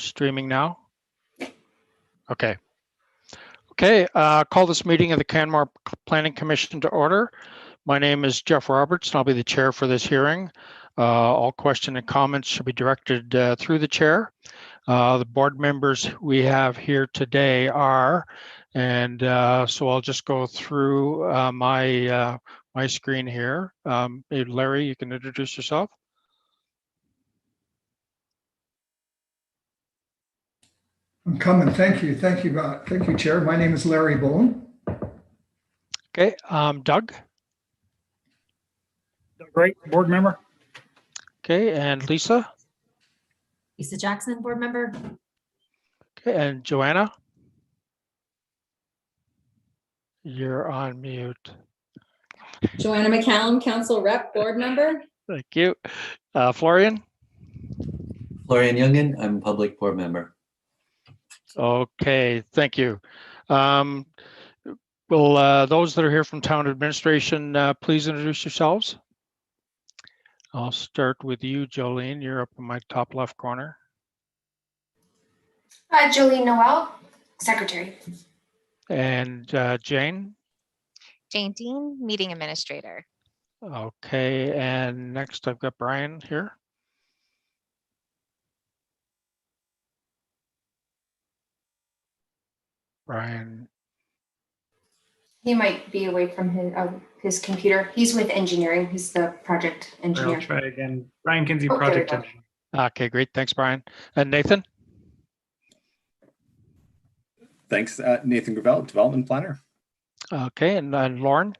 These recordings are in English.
streaming now? Okay. Okay, call this meeting of the Canmore Planning Commission to order. My name is Jeff Roberts, and I'll be the chair for this hearing. All questions and comments should be directed through the chair. The board members we have here today are, and so I'll just go through my screen here. Larry, you can introduce yourself. I'm coming. Thank you. Thank you, Chair. My name is Larry Bowen. Okay, Doug. Doug Wright, board member. Okay, and Lisa. Lisa Jackson, board member. Okay, and Joanna. You're on mute. Joanna McCallum, council rep, board member. Thank you. Florian. Florian Youngin, I'm public board member. Okay, thank you. Will those that are here from town administration please introduce yourselves? I'll start with you, Jolene. You're up in my top left corner. Jolene Noel, secretary. And Jane. Jane Dean, meeting administrator. Okay, and next I've got Brian here. Brian. He might be away from his computer. He's with engineering. He's the project engineer. I'll try again. Brian Kinsey, Oh, project there we engineer. Okay, great. Thanks, Brian. And Nathan? Thanks, Nathan Gravel, development planner. Okay, and Lauren?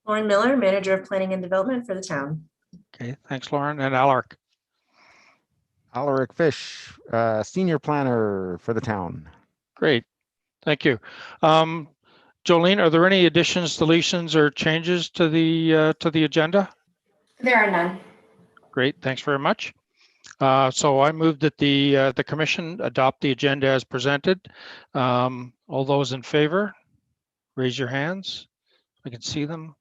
Lauren Miller, manager of planning and development for the town. Okay, thanks, Lauren. And Alaric? Alaric Fish, senior planner for the town. Great, thank you. Jolene, are there any additions, deletions, or changes to the agenda? There are none. Great, thanks very much. So I move that the commission adopt the agenda as presented. All those in favor, raise your hands. I can see them.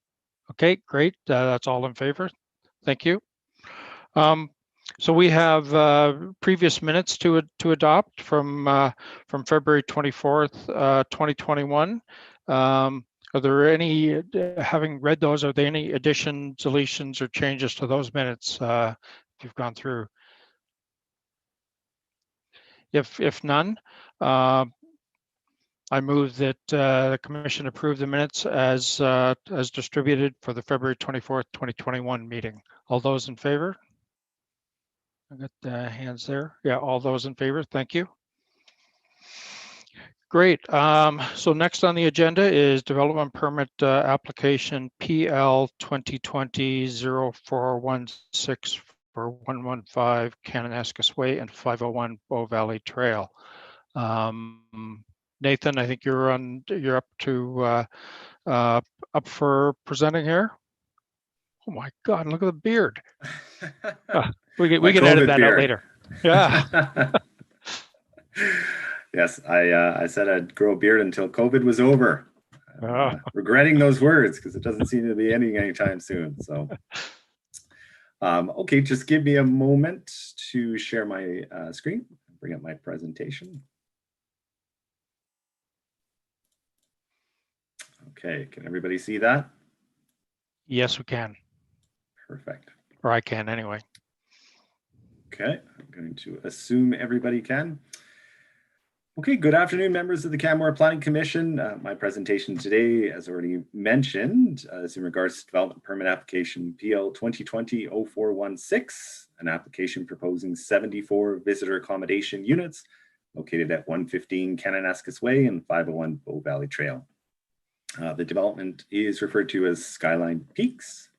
Okay, great. That's all in favor. Thank you. So we have previous minutes to adopt from February 24th, 2021. Are there any, having read those, are there any additions, deletions, or changes to those minutes if you've gone through? If none, I move that the commission approve the minutes as distributed for the February 24th, 2021 meeting. All those in favor? I got the hands there. Yeah, all those in favor. Thank you. Great. So next on the agenda is development permit application PL 2020-0416 for 115 Cananascus Way and 501 Bow Valley Trail. Nathan, I think you're up for presenting here. Oh my God! Look at the beard. We can edit that out later. Yeah. Yes, I said I'd grow a beard until COVID was over. Regretting those words because it doesn't seem to be ending anytime soon. So, okay, just give me a moment to share my screen, bring up my presentation. Okay, can everybody see that? Yes, we can. Perfect. Or I can anyway. Okay, I'm going to assume everybody can. Okay, good afternoon, members of the Canmore Planning Commission. My presentation today, as already mentioned, is in regards to development permit application PL 2020-0416, an application proposing 74 visitor accommodation units located at 115 Cananascus Way and 501 Bow Valley Trail. The development is referred to as Skyline Peaks.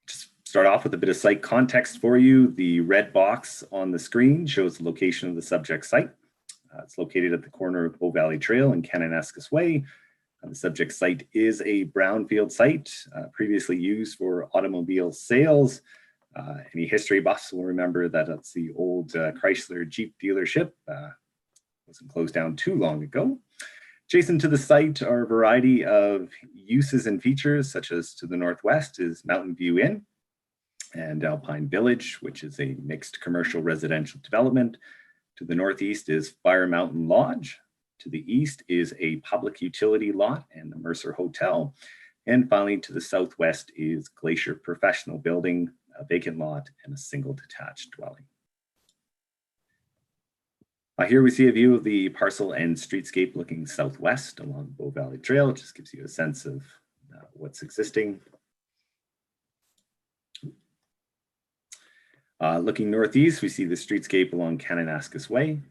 Just start off with a bit of site context for you. The red box on the screen shows the location of the subject site. It's located at the corner of Bow Valley Trail and Cananascus Way. The subject site is a brownfield site previously used for automobile sales. Any history buffs will remember that it's the old Chrysler Jeep dealership. Wasn't closed down too long ago. Adjacent to the site are a variety of uses and features, such as to the northwest is Mountain View Inn. and Alpine Village, which is a mixed commercial residential development. To the northeast is Fire Mountain Lodge. To the east is a public utility lot and the Mercer Hotel. And finally, to the southwest is Glacier Professional Building, a vacant lot, and a single detached dwelling. Here we see a view of the parcel and streetscape looking southwest along Bow Valley Trail. It just gives you a sense of what's existing. Looking northeast, we see the streetscape along Kananaskis Way.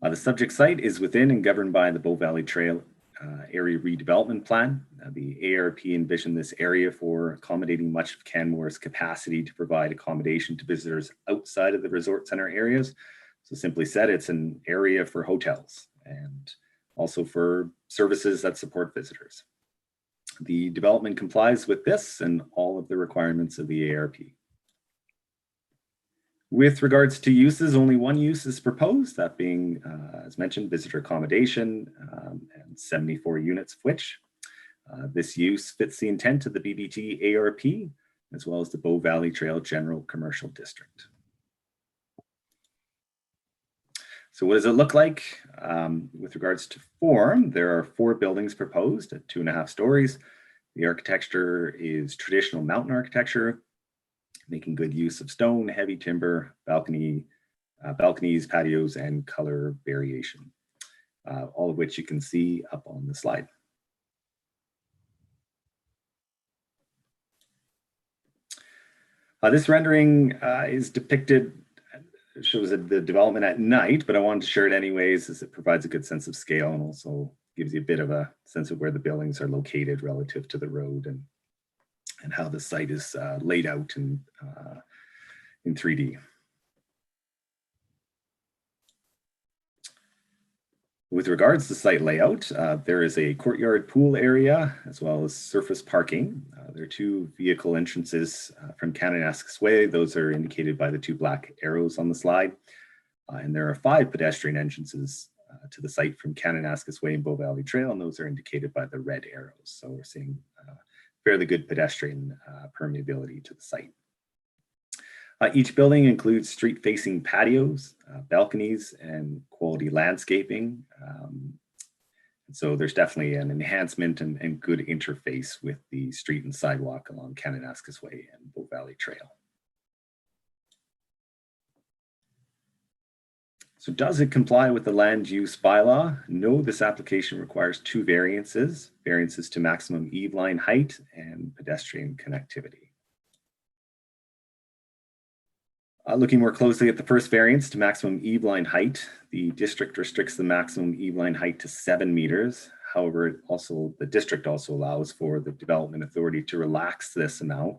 The subject site is within and governed by the Bow Valley Trail Area Redevelopment Plan. The ARP envisioned this area for accommodating much of Canmore's capacity to provide accommodation to visitors outside of the resort center areas. So simply said, it's an area for hotels and also for services that support visitors. The development complies with this and all of the requirements of the ARP. With regards to uses, only one use is proposed, that being, as mentioned, visitor accommodation, and 74 units of which. This use fits the intent of the BBT ARP, as well as the Bow Valley Trail General Commercial District. So what does it look like? With regards to form, there are 4 buildings proposed at 2.5 stories. The architecture is traditional mountain architecture, making good use of stone, heavy timber, balconies, patios, and color variation, all of which you can see up on the slide. This rendering is depicted, shows the development at night, but I wanted to share it anyways as it provides a good sense of scale and also gives you a bit of a sense of where the buildings are located relative to the road and how the site is laid out in 3D. With regards to site layout, there is a courtyard pool area as well as surface parking. There are 2 vehicle entrances from Kananaskis Way. Those are indicated by the 2 black arrows on the slide. And there are 5 pedestrian entrances to the site from Kananaskis Way and Bow Valley Trail, and those are indicated by the red arrows. So we're seeing fairly good pedestrian permeability to the site. Each building includes street-facing patios, balconies, and quality landscaping. And so there's definitely an enhancement and good interface with the street and sidewalk along Kananaskis Way and Bow Valley Trail. So does it comply with the land use bylaw? No, this application requires 2 variances, variances to maximum eave line height and pedestrian connectivity. Looking more closely at the first variance to maximum eave line height, the district restricts the maximum eave line height to 7 meters. However, the district also allows for the development authority to relax this amount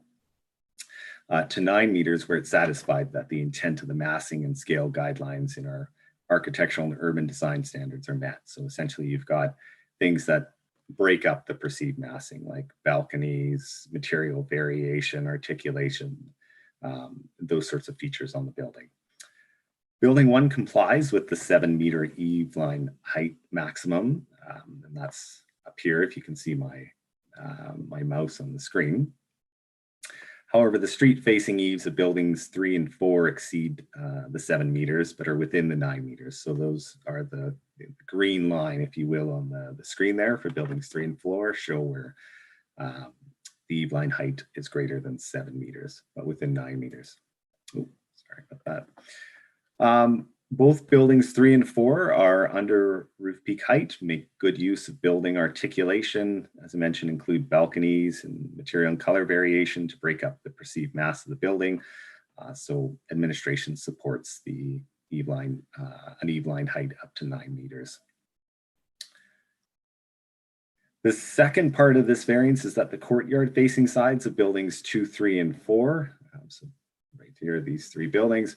to 9 meters where it's satisfied that the intent of the massing and scale guidelines in our architectural and urban design standards are met. So essentially you've got things that break up the perceived massing like balconies, material variation, articulation, those sorts of features on the building. Building 1 complies with the 7 meter eave line height maximum, and that's up here if you can see my mouse on the screen. However, the street-facing eaves of buildings 3 and 4 exceed the 7 meters, but are within the 9 meters. So those are the green line, if you will, on the screen there for buildings 3 and 4 show where the eave line height is greater than 7 meters, but within 9 meters. Oh, sorry about that. Both buildings 3 and 4 are under roof peak height, make good use of building articulation. As I mentioned, include balconies and material and color variation to break up the perceived mass of the building. So administration supports the eave line, an eave line height up to 9 meters. The second part of this variance is that the courtyard facing sides of buildings 2, 3, and 4, so right here, these 3 buildings,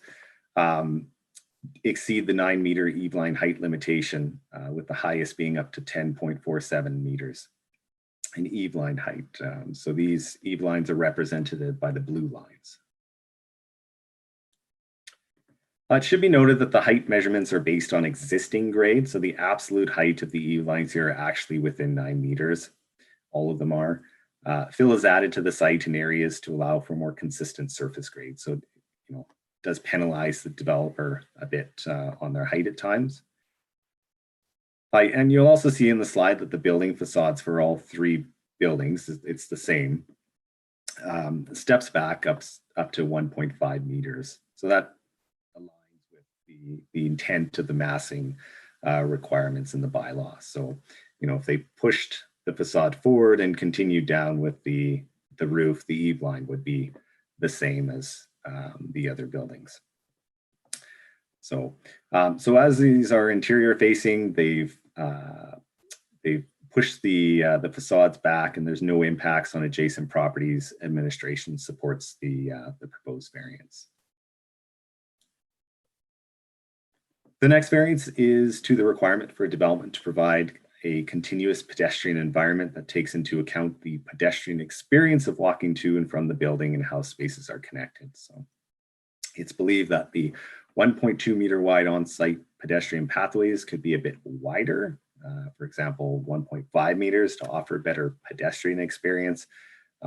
exceed the 9 meter eave line height limitation, with the highest being up to 10.47 meters in eave line height. So these eave lines are represented by the blue lines. It should be noted that the height measurements are based on existing grade. So the absolute height of the eave lines here are actually within 9 meters. All of them are. Fill is added to the site in areas to allow for more consistent surface grade. So, does penalize the developer a bit on their height at times. And you'll also see in the slide that the building facades for all 3 buildings, it's the same. Steps back up to 1.5 meters. So that aligns with the intent of the massing requirements in the bylaw. So, if they pushed the facade forward and continued down with the roof, the eave line would be the same as the other buildings. So, as these are interior facing, they've pushed the facades back, and there's no impacts on adjacent properties. Administration supports the proposed variance. The next variance is to the requirement for development to provide a continuous pedestrian environment that takes into account the pedestrian experience of walking to and from the building and how spaces are connected. So it's believed that the 1.2 meter wide on-site pedestrian pathways could be a bit wider, for example, 1.5 meters to offer better pedestrian experience.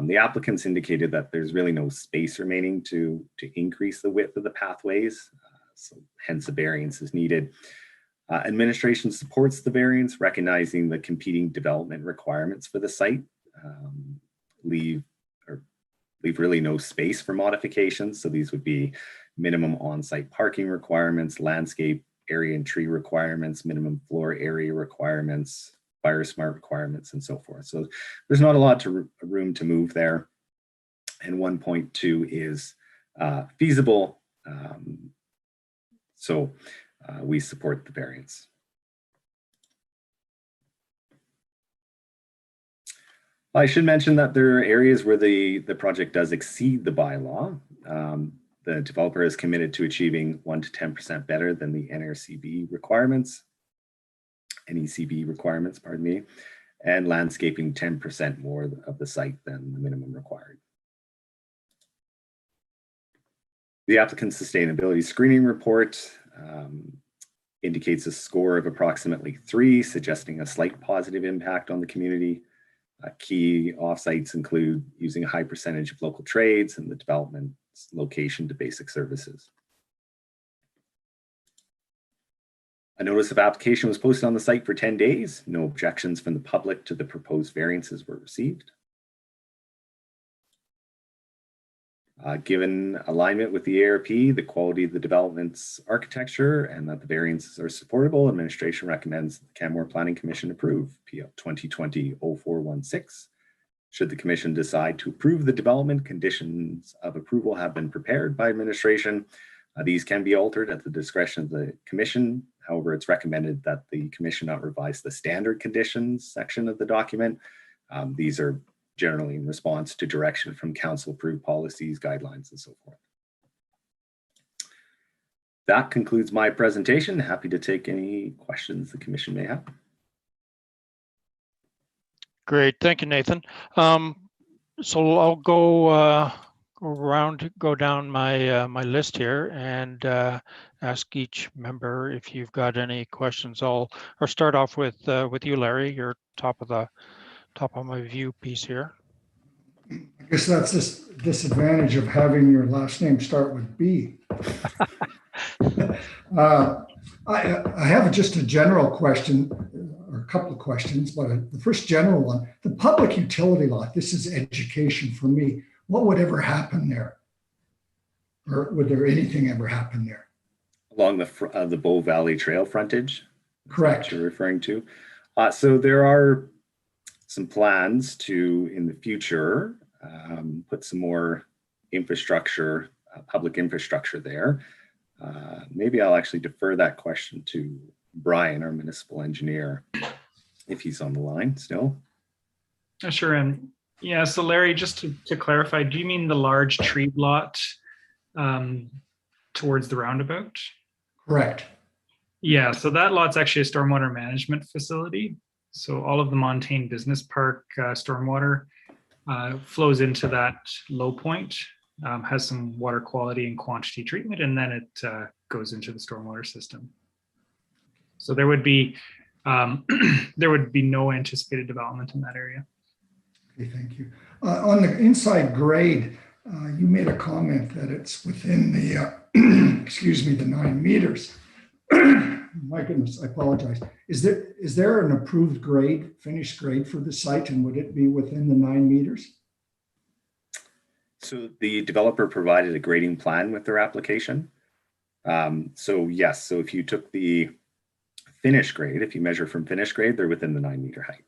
The applicants indicated that there's really no space remaining to increase the width of the pathways, so hence a variance is needed. Administration supports the variance, recognizing the competing development requirements for the site, leave really no space for modifications. So these would be minimum on-site parking requirements, landscape area and tree requirements, minimum floor area requirements, fire smart requirements, and so forth. So there's not a lot of room to move there. And 1.2 is feasible. We support the variance. I should mention that there are areas where the project does exceed the bylaw. The developer is committed to achieving 1 to 10% better than the NECB requirements, pardon me, and landscaping 10% more of the site than the minimum required. The applicant's sustainability screening report indicates a score of approximately 3, suggesting a slight positive impact on the community. Key offsites include using a high percentage of local trades and the development's location to basic services. A notice of application was posted on the site for 10 days. No objections from the public to the proposed variances were received. Given alignment with the ARP, the quality of the development's architecture, and that the variances are supportable, administration recommends the Canmore Planning Commission approve PL 2020-0416. Should the commission decide to approve the development, conditions of approval have been prepared by administration. These can be altered at the discretion of the commission. However, it's recommended that the commission not revise the standard conditions section of the document. These are generally in response to direction from council approved policies, guidelines, and so forth. That concludes my presentation. Happy to take any questions the commission may have. Great, thank you, Nathan. So I'll go down my list here and ask each member if you've got any questions. I'll start off with you, Larry. You're top of my view piece here. I guess that's this disadvantage of having your last name start with B. I have just a general question, or a couple of questions, but the first general one, the public utility lot, this is education for me. What would ever happen there? Or would there anything ever happen there? Along the Bow Valley Trail frontage? Correct. You're referring to? So there are some plans to, in the future, put some more infrastructure, public infrastructure there. Maybe I'll actually defer that question to Brian, our municipal engineer, if he's on the line still. Sure. And yeah, so Larry, just to clarify, do you mean the large tree lot towards the roundabout? Correct. Yeah, so that lot's actually a stormwater management facility. So all of the Montaigne Business Park stormwater flows into that low point has some water quality and quantity treatment, and then it goes into the stormwater system. So there would be no anticipated development in that area. Okay, thank you. On the inside grade, you made a comment that it's within the, excuse me, the 9 meters. My goodness, I apologize. Is there an approved grade, finished grade for the site, and would it be within the 9 meters? So the developer provided a grading plan with their application. So yes, so if you took the finished grade, if you measure from finished grade, they're within the 9 meter height.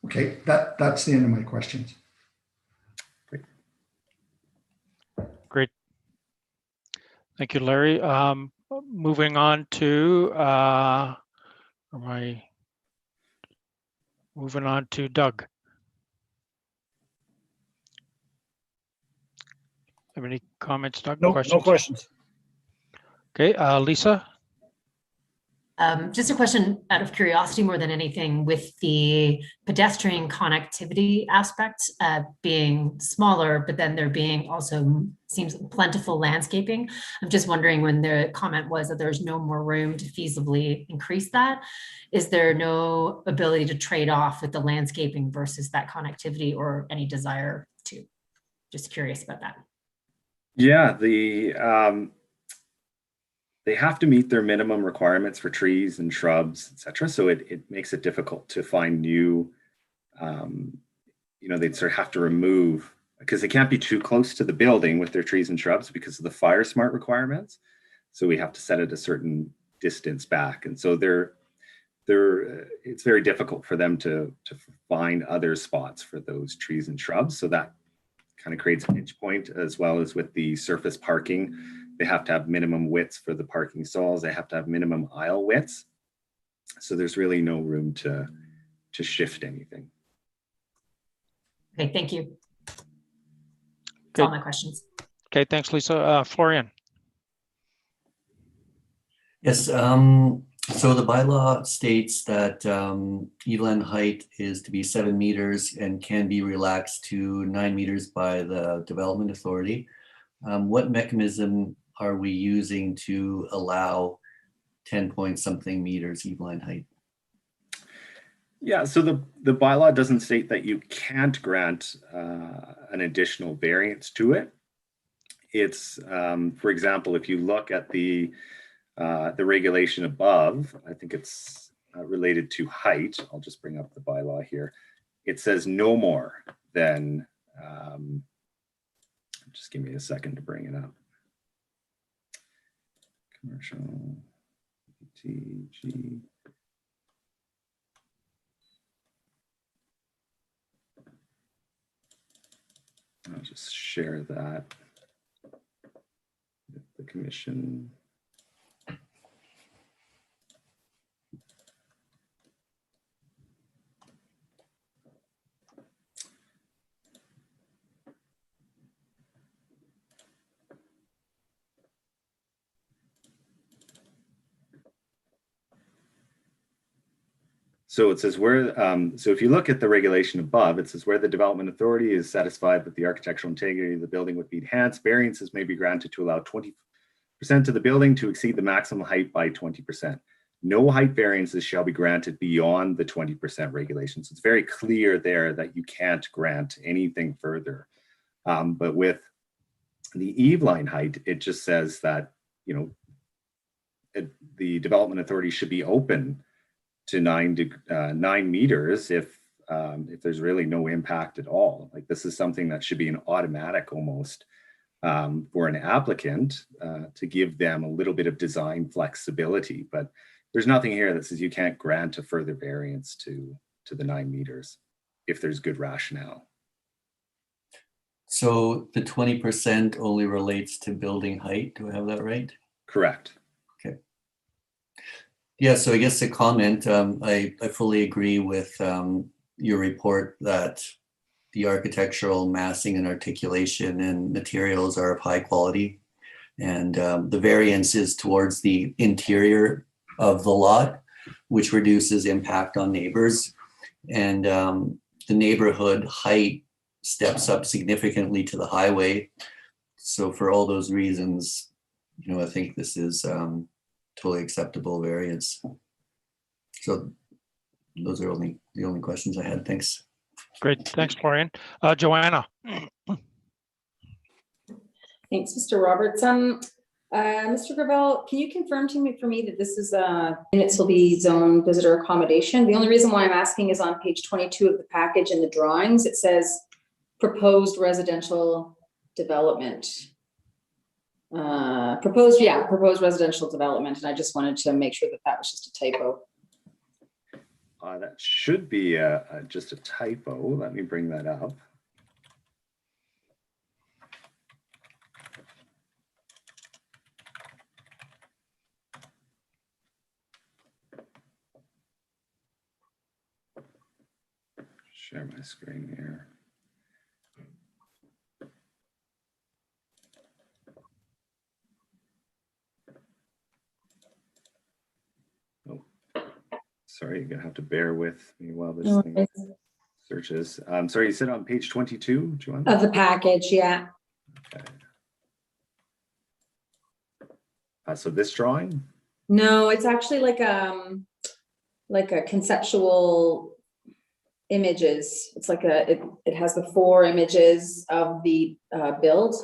Okay, that's the end of my questions. Great. Thank you, Larry. Moving on to, Doug. Have any comments, Doug? No questions. Okay, Lisa? Just a question out of curiosity more than anything, with the pedestrian connectivity aspect being smaller, but then there being also seems plentiful landscaping. I'm just wondering, when the comment was that there's no more room to feasibly increase that, is there no ability to trade off with the landscaping versus that connectivity, or any desire to? Just curious about that. Yeah, they have to meet their minimum requirements for trees and shrubs, etc. So it makes it difficult to find new, they'd sort of have to remove, because they can't be too close to the building with their trees and shrubs because of the fire smart requirements. So we have to set it a certain distance back. And so it's very difficult for them to find other spots for those trees and shrubs. So that kind of creates an pinch point, as well as with the surface parking. They have to have minimum widths for the parking stalls. They have to have minimum aisle widths. So there's really no room to shift anything. Okay, thank you. That's Okay. all my questions. Okay, thanks, Lisa. Florian? Yes, so the bylaw states that eave-land height is to be 7 meters and can be relaxed to 9 meters by the Development Authority. What mechanism are we using to allow 10-point-something meters eave-line height? Yeah, so the bylaw doesn't state that you can't grant an additional variance to it. It's, for example, if you look at the regulation above, I think it's related to height. I'll just bring up the bylaw here. It says no more than, just give me a second to bring it up. Commercial TG. I'll just share that with the commission. So it says where, so if you look at the regulation above, it says where the Development Authority is satisfied that the architectural integrity of the building would be enhanced, variances may be granted to allow 20% of the building to exceed the maximum height by 20%. No height variances shall be granted beyond the 20% regulations. It's very clear there that you can't grant anything further. But with the eave-line height, it just says that, the Development Authority should be open to 9 meters if there's really no impact at all. Like, this is something that should be an automatic almost for an applicant to give them a little bit of design flexibility. But there's nothing here that says you can't grant a further variance to the 9 meters if there's good rationale. So the 20% only relates to building height. Do I have that right? Correct. Okay. Yeah, so I guess a comment, I fully agree with your report that the architectural massing and articulation and materials are of high quality. And the variance is towards the interior of the lot, which reduces impact on neighbors. And the neighborhood height steps up significantly to the highway. So for all those reasons, I think this is totally acceptable variance. So those are the only questions I had. Thanks. Great. Thanks, Florian. Joanna. Thanks, Mr. Roberts. Mr. Gravel, can you confirm for me that this is units will be zone visitor accommodation? The only reason why I'm asking is on page 22 of the package in the drawings, it says proposed residential development. Proposed residential development, and I just wanted to make sure that that was just a typo. That should be just a typo. Let me bring that up. Share my screen here. Oh, sorry, you're gonna have to bear with me while this thing searches. Sorry, you said on page 22, Joanna? Of the package, yeah. Okay. So this drawing? No, it's actually like a conceptual images. It's like it has the 4 images of the build.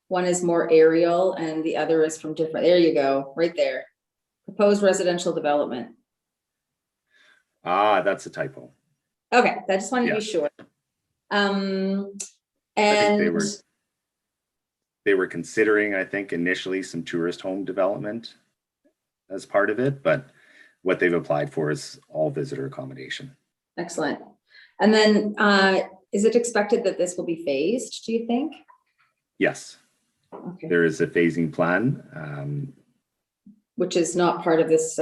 One is more aerial and the other is from different. There you go, right there. Proposed residential development. That's a typo. Okay, I just wanted to be sure. And I think they were considering, I think, initially some tourist home development as part of it, but what they've applied for is all visitor accommodation. Excellent. And then is it expected that this will be phased, do you think? Yes. Okay. There is a phasing plan. Which is not part of this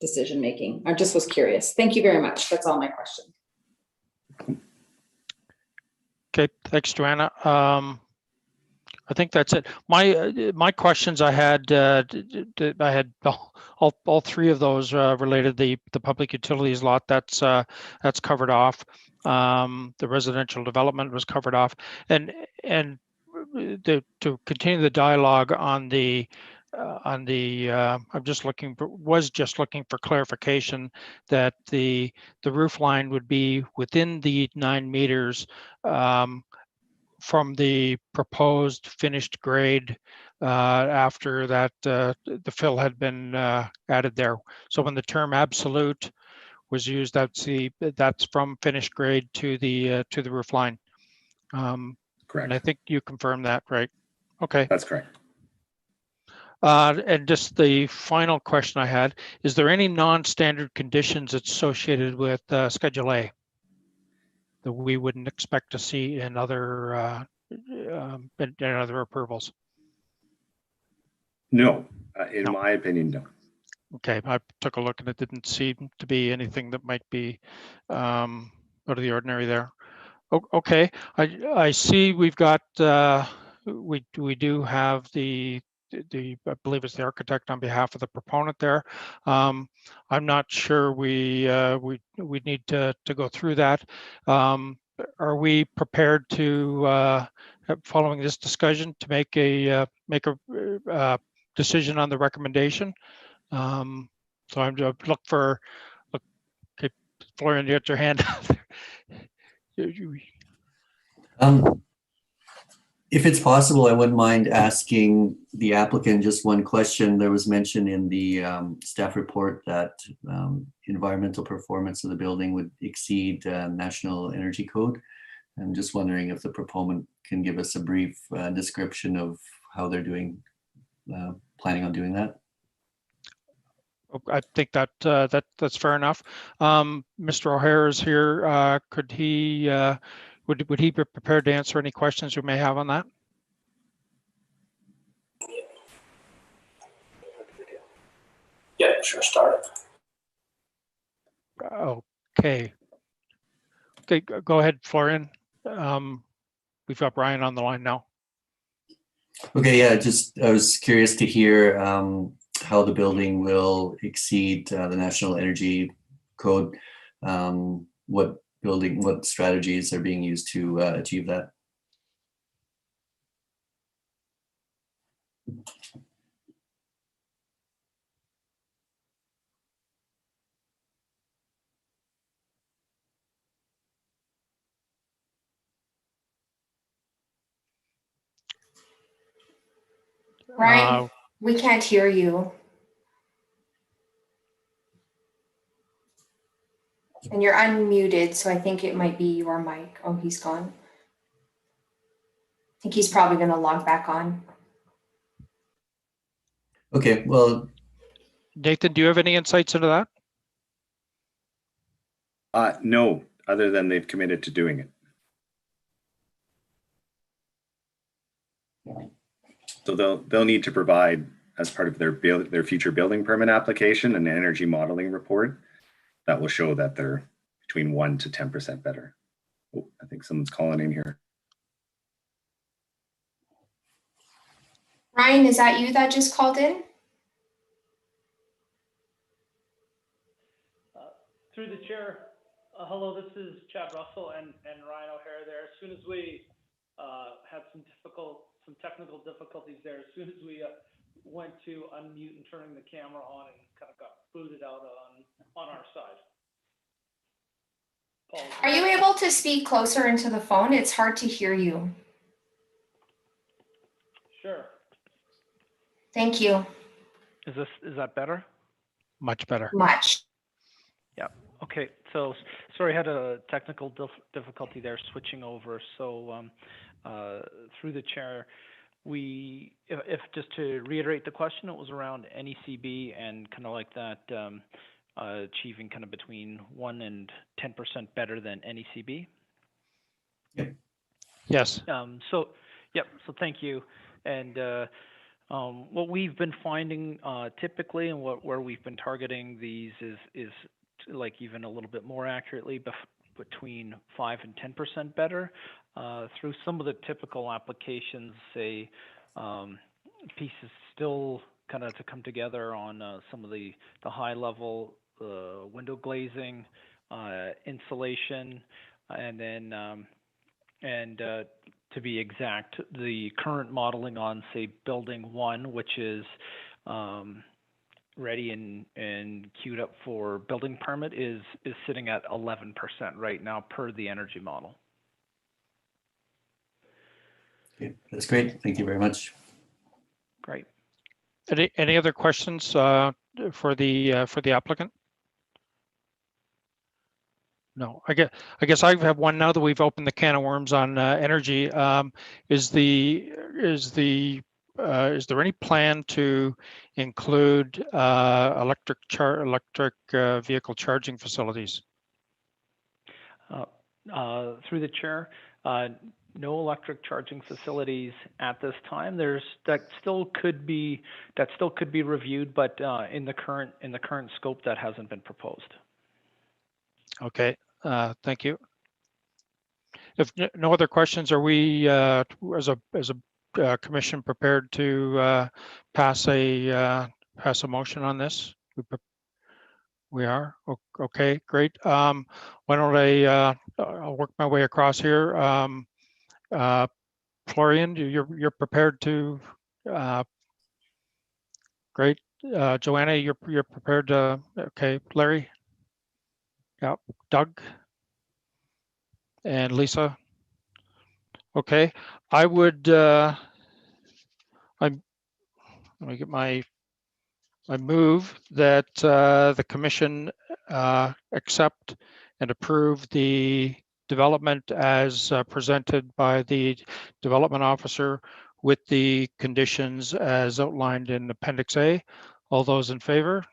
decision making. I just was curious. Thank you very much. That's all my questions. Okay, thanks, Joanna. I think that's it. My questions I had all 3 of those related the public utilities lot that's covered off. The residential development was covered off, and to continue the dialogue on the I'm just looking for clarification that the roof line would be within the 9 meters from the proposed finished grade after that the fill had been added there. So when the term absolute was used, that's from finished grade to the roof line. Correct. And I think you confirmed that, right? Okay. That's correct. And just the final question I had, is there any non-standard conditions associated with Schedule A that we wouldn't expect to see in other approvals? No, in my opinion, no. Okay, I took a look and it didn't seem to be anything that might be out of the ordinary there. Okay, I see we've got we do have the I believe it's the architect on behalf of the proponent there. I'm not sure we need to go through that. Are we prepared to, following this discussion, to make a decision on the recommendation? So I'm to look for. Okay, Florian, you got your hand. If it's possible, I wouldn't mind asking the applicant just one question. There was mention in the staff report that environmental performance of the building would exceed National Energy Code. I'm just wondering if the proponent can give us a brief description of how they're doing, planning on doing that. I think that's fair enough. Mr. O'Hare is here. Could he? Would he be prepared to answer any questions you may have on that? Yeah, sure, start it. Okay. Okay, go ahead, Florian. We've got Brian on the line now. Okay, yeah, I was curious to hear how the building will exceed the National Energy Code. What strategies are being used to achieve that? Ryan, we can't hear you. And you're unmuted, so I think it might be your mic. Oh, he's gone. I think he's probably going to log back on. Okay, well, Nathan, do you have any insights into that? No, other than they've committed to doing it. So they'll need to provide, as part of their future building permit application, an energy modeling report that will show that they're between 1 to 10% better. Oh, I think someone's calling in here. Ryan, is that you that just called in? Through the chair, hello, this is Chad Russell and Ryan O'Hare there. As soon as we had some technical difficulties there, as soon as we went to unmute and turning the camera on, and kind of got booted out on our side. Apologies. Are you able to speak closer into the phone? It's hard to hear you. Sure. Thank you. Is that better? Much better. Much. Yeah. Okay. So sorry, I had a technical difficulty there switching over. So through the chair, if just to reiterate the question, it was around NECB and kind of like that achieving kind of between 1 and 10% better than NECB. Yep. Yes. So thank you. And what we've been finding typically, and where we've been targeting these is like even a little bit more accurately between 5 and 10% better through some of the typical applications, say pieces still kind of to come together on some of the high level window glazing, insulation, and then to be exact, the current modeling on, say, building 1, which is ready and queued up for building permit, is sitting at 11% right now per the energy model. okay, that's great. Thank you very much. Great. Any other questions for the applicant? No, I guess I have one now that we've opened the can of worms on energy. Is there any plan to include electric vehicle charging facilities? Through the chair, no electric charging facilities at this time. That still could be reviewed, but in the current scope, that hasn't been proposed. Okay, thank you. If no other questions, are we as a commission prepared to pass a motion on this? We are. Okay, great. Why don't I'll work my way across here. Florian, you're prepared to. Great. Joanna, you're prepared to. Okay, Larry. Yeah, Doug. And Lisa. Okay, I would. Let me get I move that the commission accept and approve the development as presented by the development officer with the conditions as outlined in Appendix A. All those in favor?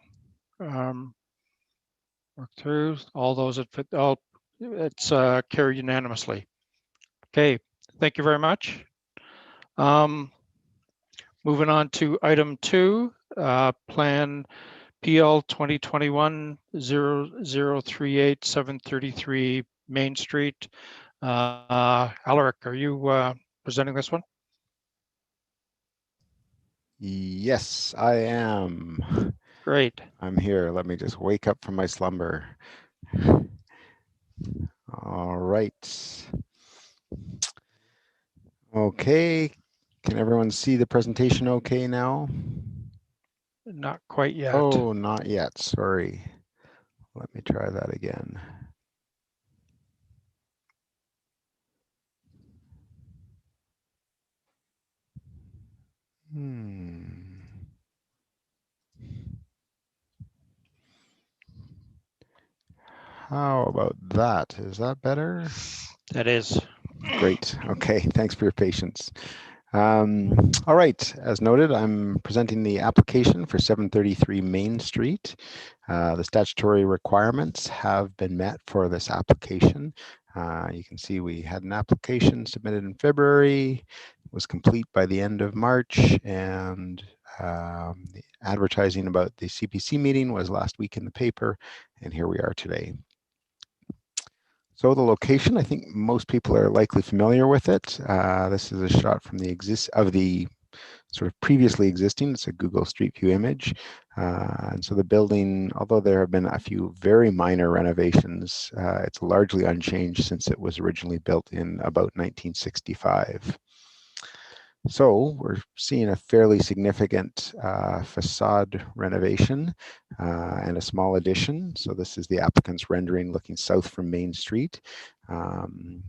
Work through. All those that fit. It's carried unanimously. Okay, thank you very much. Moving on to item 2, Plan PL 2021-0038-733 Main Street. Alaric, are you presenting this one? Yes, I am. Great. I'm here. Let me just wake up from my slumber. All right. Okay. Can everyone see the presentation okay now? Not quite yet. Oh, not yet. Sorry. Let me try that again. How about that? Is that better? That is. Great. Okay, thanks for your patience. All right, as noted, I'm presenting the application for 733 Main Street. The statutory requirements have been met for this application. You can see we had an application submitted in February, was complete by the end of March, and the advertising about the CPC meeting was last week in the paper, and here we are today. So the location, I think most people are likely familiar with it. This is a shot from the sort of previously existing. It's a Google Street View image. And so the building, although there have been a few very minor renovations, it's largely unchanged since it was originally built in about 1965. So we're seeing a fairly significant facade renovation and a small addition. So this is the applicant's rendering looking south from Main Street. And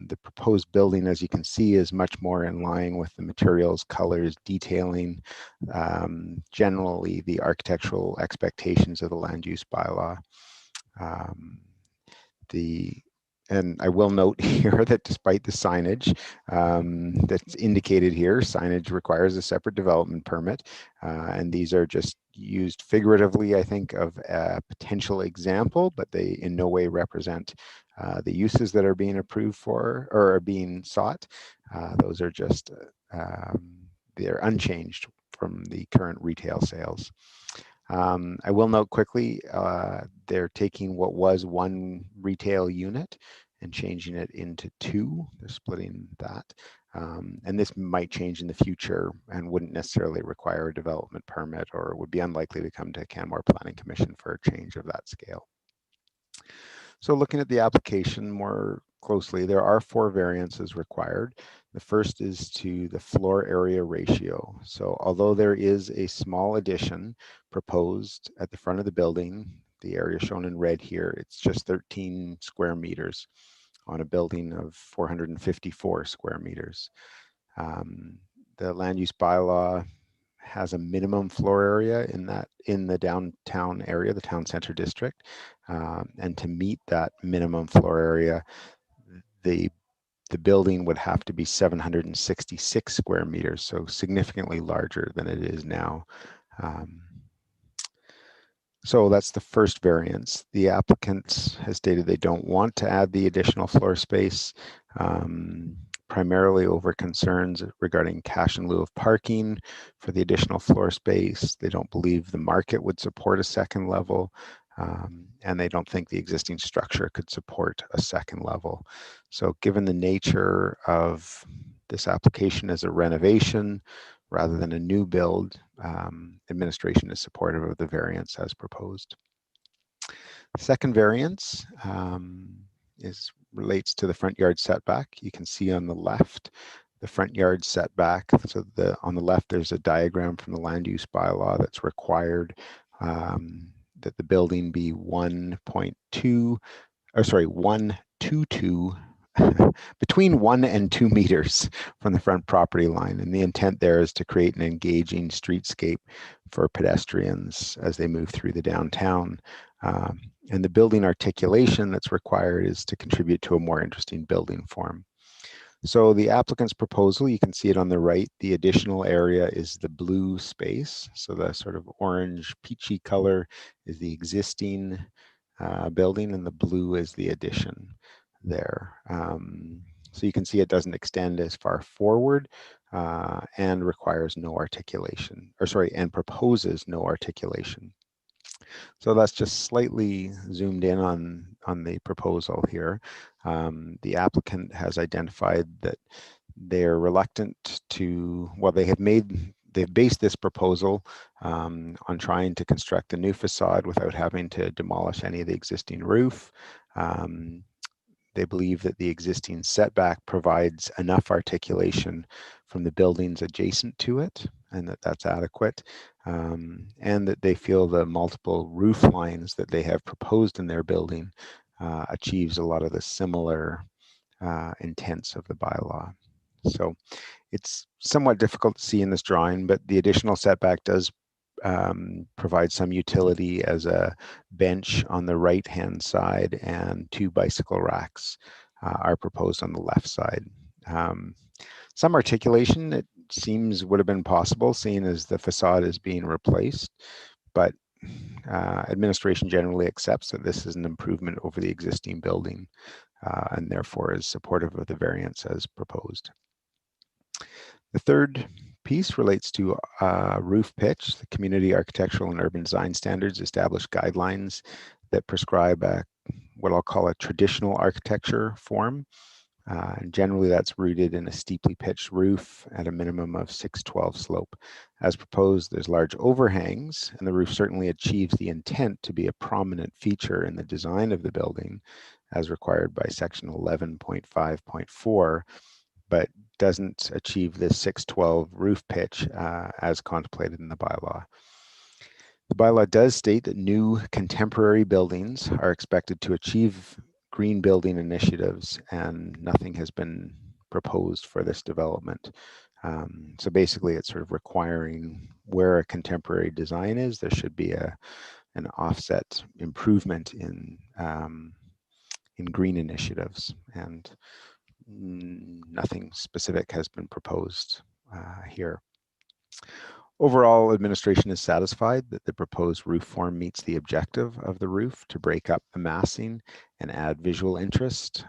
the proposed building, as you can see, is much more in line with the materials, colors, detailing, generally the architectural expectations of the land use bylaw. And I will note here that despite the signage that's indicated here, signage requires a separate development permit. And these are just used figuratively, I think, of a potential example, but they in no way represent the uses that are being approved for or are being sought. Those are just, they're unchanged from the current retail sales. I will note quickly, they're taking what was one retail unit and changing it into two. They're splitting that. And this might change in the future and wouldn't necessarily require a development permit, or would be unlikely to come to Canmore Planning Commission for a change of that scale. So looking at the application more closely, there are 4 variances required. The first is to the floor area ratio. So although there is a small addition proposed at the front of the building, the area shown in red here, it's just 13 square meters on a building of 454 square meters. The land use bylaw has a minimum floor area in the downtown area, the town center district. And to meet that minimum floor area, the building would have to be 766 square meters, so significantly larger than it is now. So that's the first variance. The applicant has stated they don't want to add the additional floor space, primarily over concerns regarding cash in lieu of parking for the additional floor space. They don't believe the market would support a second level, and they don't think the existing structure could support a second level. So given the nature of this application as a renovation rather than a new build, administration is supportive of the variance as proposed. Second variance relates to the front yard setback. You can see on the left the front yard setback. So on the left there's a diagram from the land use bylaw that's required that the building be 1.22 between 1 and 2 meters from the front property line. And the intent there is to create an engaging streetscape for pedestrians as they move through the downtown. And the building articulation that's required is to contribute to a more interesting building form. So the applicant's proposal, you can see it on the right, the additional area is the blue space. So the sort of orange peachy color is the existing building, and the blue is the addition there. So you can see it doesn't extend as far forward and requires no articulation, and proposes no articulation. So that's just slightly zoomed in on the proposal here. The applicant has identified that they're reluctant to, well, they've based this proposal on trying to construct a new facade without having to demolish any of the existing roof. They believe that the existing setback provides enough articulation from the buildings adjacent to it, and that that's adequate, and that they feel the multiple roof lines that they have proposed in their building achieves a lot of the similar intents of the bylaw. So it's somewhat difficult to see in this drawing, but the additional setback does provide some utility as a bench on the right-hand side, and 2 bicycle racks are proposed on the left side. Some articulation, it seems, would have been possible, seeing as the facade is being replaced, but administration generally accepts that this is an improvement over the existing building, and therefore is supportive of the variance as proposed. The third piece relates to roof pitch. The Community Architectural and Urban Design Standards establish guidelines that prescribe what I'll call a traditional architecture form. And generally that's rooted in a steeply pitched roof at a minimum of 612 slope. As proposed, there's large overhangs, and the roof certainly achieves the intent to be a prominent feature in the design of the building as required by section 11.5.4, but doesn't achieve this 612 roof pitch as contemplated in the bylaw. The bylaw does state that new contemporary buildings are expected to achieve green building initiatives, and nothing has been proposed for this development. So basically it's sort of requiring where a contemporary design is, there should be an offset improvement in green initiatives, and nothing specific has been proposed here. Overall, administration is satisfied that the proposed roof form meets the objective of the roof to break up the massing and add visual interest.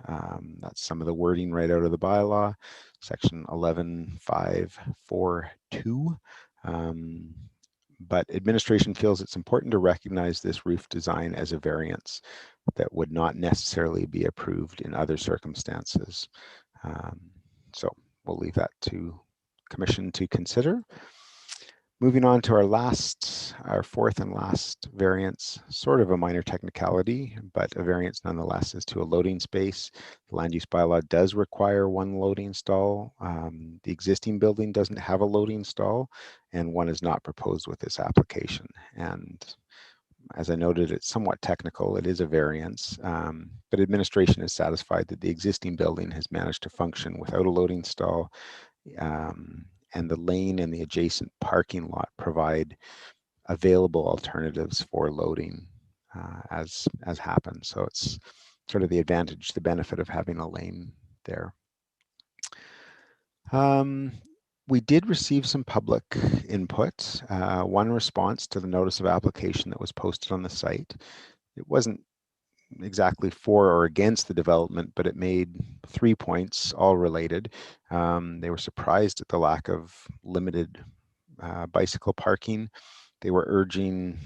That's some of the wording right out of the bylaw, section 11.5.4.2. But administration feels it's important to recognize this roof design as a variance that would not necessarily be approved in other circumstances. So we'll leave that to Commission to consider. Moving on to our fourth and last variance, sort of a minor technicality, but a variance nonetheless, is to a loading space. The land use bylaw does require 1 loading stall. The existing building doesn't have a loading stall, and one is not proposed with this application. And as I noted, it's somewhat technical. It is a variance, but administration is satisfied that the existing building has managed to function without a loading stall. And the lane and the adjacent parking lot provide available alternatives for loading as happens. So it's sort of the advantage, the benefit of having a lane there. We did receive some public input. One response to the notice of application that was posted on the site. It wasn't exactly for or against the development, but it made 3 points, all related. They were surprised at the lack of limited bicycle parking. They were urging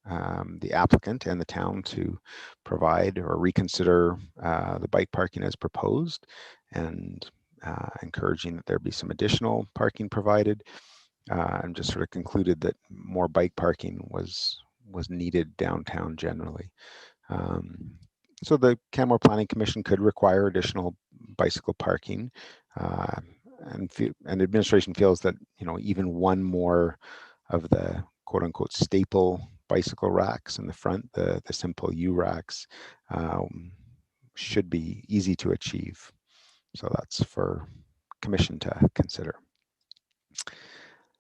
the applicant and the town to provide or reconsider the bike parking as proposed, and encouraging that there be some additional parking provided, and just sort of concluded that more bike parking was needed downtown generally. So the Canmore Planning Commission could require additional bicycle parking, and administration feels that, you know, even 1 more of the quote unquote staple bicycle racks in the front, the simple U racks, should be easy to achieve. So that's for Commission to consider.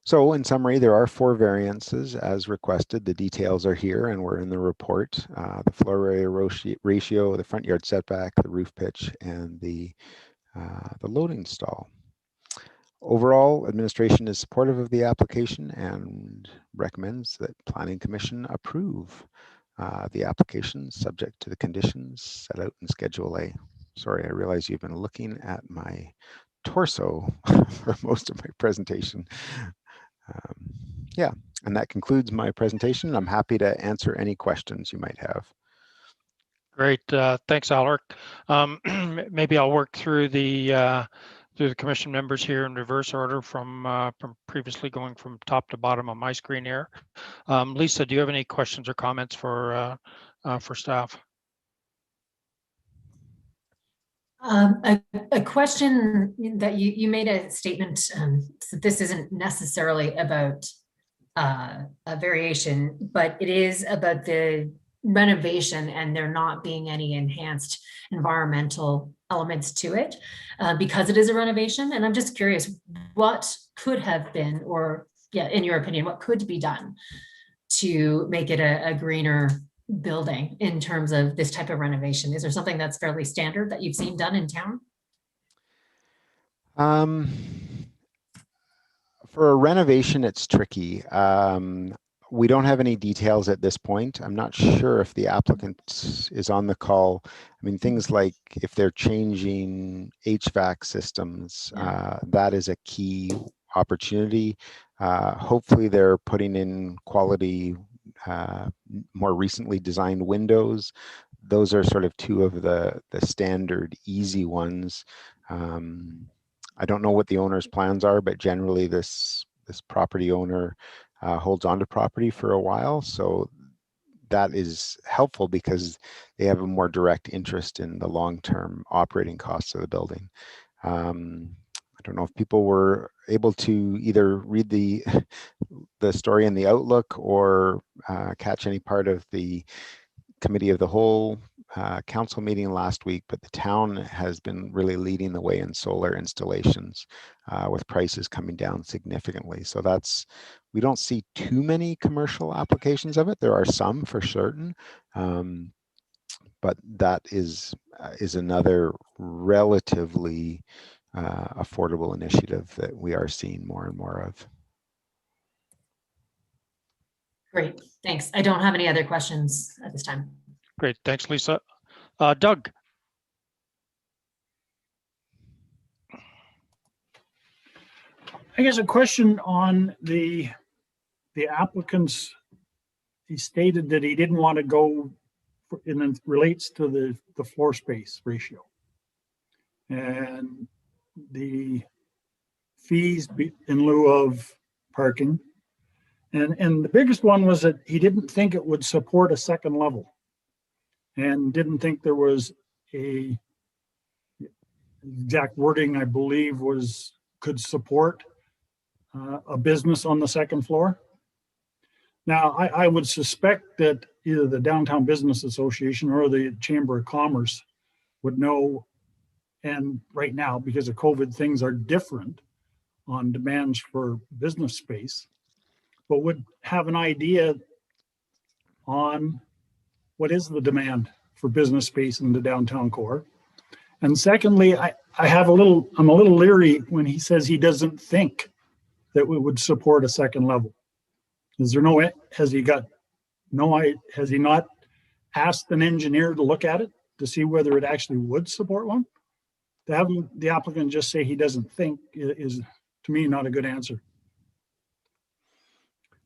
So in summary, there are 4 variances as requested. The details are here and were in the report. The floor area ratio, the front yard setback, the roof pitch, and the loading stall. Overall, administration is supportive of the application and recommends that Planning Commission approve the application subject to the conditions set out in Schedule A. Sorry, I realize you've been looking at my torso for most of my presentation. Yeah, and that concludes my presentation. I'm happy to answer any questions you might have. Great, thanks, Alaric. Maybe I'll work through the commission members here in reverse order from previously going from top to bottom on my screen here. Lisa, do you have any questions or comments for staff? A question that you made a statement that this isn't necessarily about a variation, but it is about the renovation and there not being any enhanced environmental elements to it because it is a renovation. And I'm just curious, what could have been or in your opinion, what could be done to make it a greener building in terms of this type of renovation? Is there something that's fairly standard that you've seen done in town? For a renovation, it's tricky. We don't have any details at this point. I'm not sure if the applicant is on the call. I mean, things like if they're changing HVAC systems, that is a key opportunity. Hopefully they're putting in quality, more recently designed windows. Those are sort of two of the standard easy ones. I don't know what the owner's plans are, but generally this property owner holds on to property for a while. So that is helpful because they have a more direct interest in the long-term operating costs of the building. I don't know if people were able to either read the story in the Outlook or catch any part of the committee of the whole council meeting last week, but the town has been really leading the way in solar installations with prices coming down significantly. So we don't see too many commercial applications of it. There are some for certain, but that is another relatively affordable initiative that we are seeing more and more of. Great, thanks. I don't have any other questions at this time. Great, thanks, Lisa. Doug. I guess a question on the applicants. He stated that he didn't want to go, and it relates to the floor space ratio and the fees in lieu of parking. And the biggest one was that he didn't think it would support a second level and didn't think there was a exact wording, I believe, could support a business on the second floor. Now, I would suspect that either the Downtown Business Association or the Chamber of Commerce would know, and right now, because of COVID, things are different on demands for business space, but would have an idea on what is the demand for business space in the downtown core. And secondly, I'm a little leery when he says he doesn't think that we would support a second level. Has he not asked an engineer to look at it to see whether it actually would support one? To have the applicant just say he doesn't think is, to me, not a good answer.